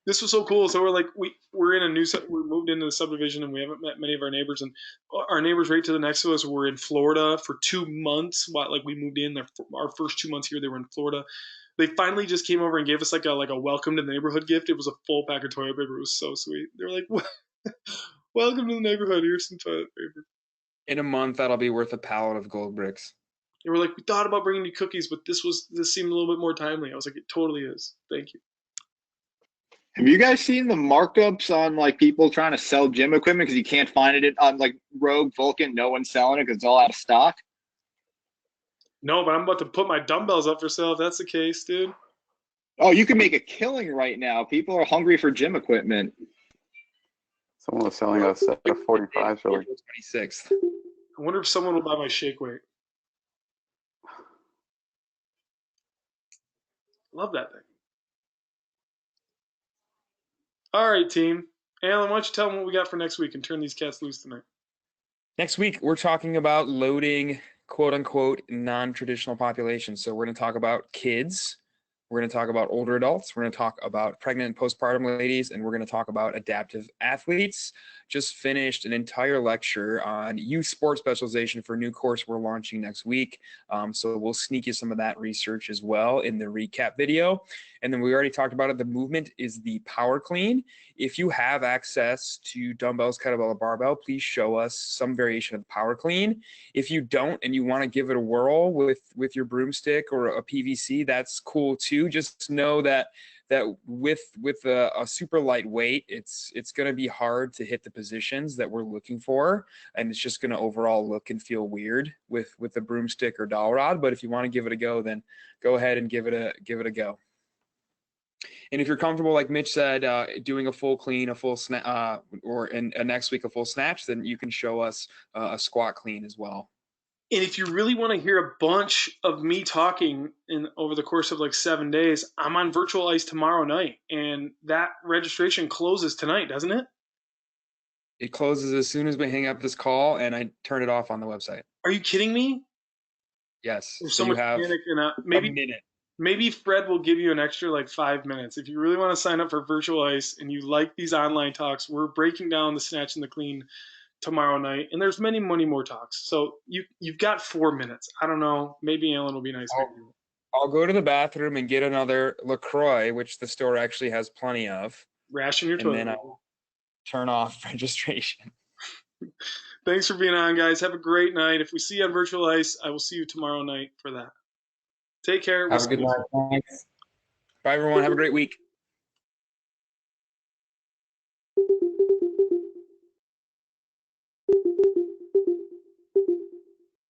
this was so cool. So we're like, we're in a new, we moved into the subdivision and we haven't met many of our neighbors, and our neighbors right to the next to us were in Florida for 2 months. Like we moved in, our first 2 months here, they were in Florida. They finally just came over and gave us like a welcome to the neighborhood gift. It was a full pack of toilet paper. It was so sweet. They were like, welcome to the neighborhood. Here's some toilet paper. In a month, that'll be worth a pallet of gold bricks. They were like, we thought about bringing you cookies, but this seemed a little bit more timely. I was like, it totally is. Thank you. Have you guys seen the markups on like people trying to sell gym equipment because you can't find it on like Rogue, Vulcan? No one's selling it because it's all out of stock. No, but I'm about to put my dumbbells up for sale if that's the case, dude. Oh, you can make a killing right now. People are hungry for gym equipment. Someone was selling a set of 45 for like April 26th. I wonder if someone will buy my shake weight. Love that thing. All right, team. Alan, why don't you tell them what we got for next week and turn these cats loose tonight? Next week, we're talking about loading quote unquote non-traditional populations. So we're going to talk about kids. We're going to talk about older adults. We're going to talk about pregnant and postpartum ladies, and we're going to talk about adaptive athletes. Just finished an entire lecture on youth sports specialization for a new course we're launching next week. So we'll sneak you some of that research as well in the recap video. And then we already talked about it. The movement is the power clean. If you have access to dumbbells, kettlebell, or barbell, please show us some variation of the power clean. If you don't and you want to give it a whirl with your broomstick or a PVC, that's cool too. Just know that with a super light weight, it's going to be hard to hit the positions that we're looking for, and it's just going to overall look and feel weird with the broomstick or dowel rod. But if you want to give it a go, then go ahead and give it a go. And if you're comfortable, like Mitch said, doing a full clean, a full snatch, or next week a full snatch, then you can show us a squat clean as well. And if you really want to hear a bunch of me talking over the course of like 7 days, I'm on Virtual Ice tomorrow night, and that registration closes tonight, doesn't it? It closes as soon as we hang up this call, and I turn it off on the website. Are you kidding me? Yes. There's so so much you have panic in a minute. Maybe Fred will give you an extra like 5 minutes. If you really want to sign up for Virtual Ice and you like these online talks, we're breaking down the snatch and the clean tomorrow night, and there's many more talks. So you've got 4 minutes. I don't know. Maybe Alan will be nice. I'll go to the bathroom and get another LaCroix, which the store actually has plenty of. Ration your and toilet. then I'll turn off registration. Thanks for being on, guys. Have a great night. If we see you on Virtual Ice, I will see you tomorrow night for that. Take care. Have a good night. Thanks. Bye, everyone. Have a great week.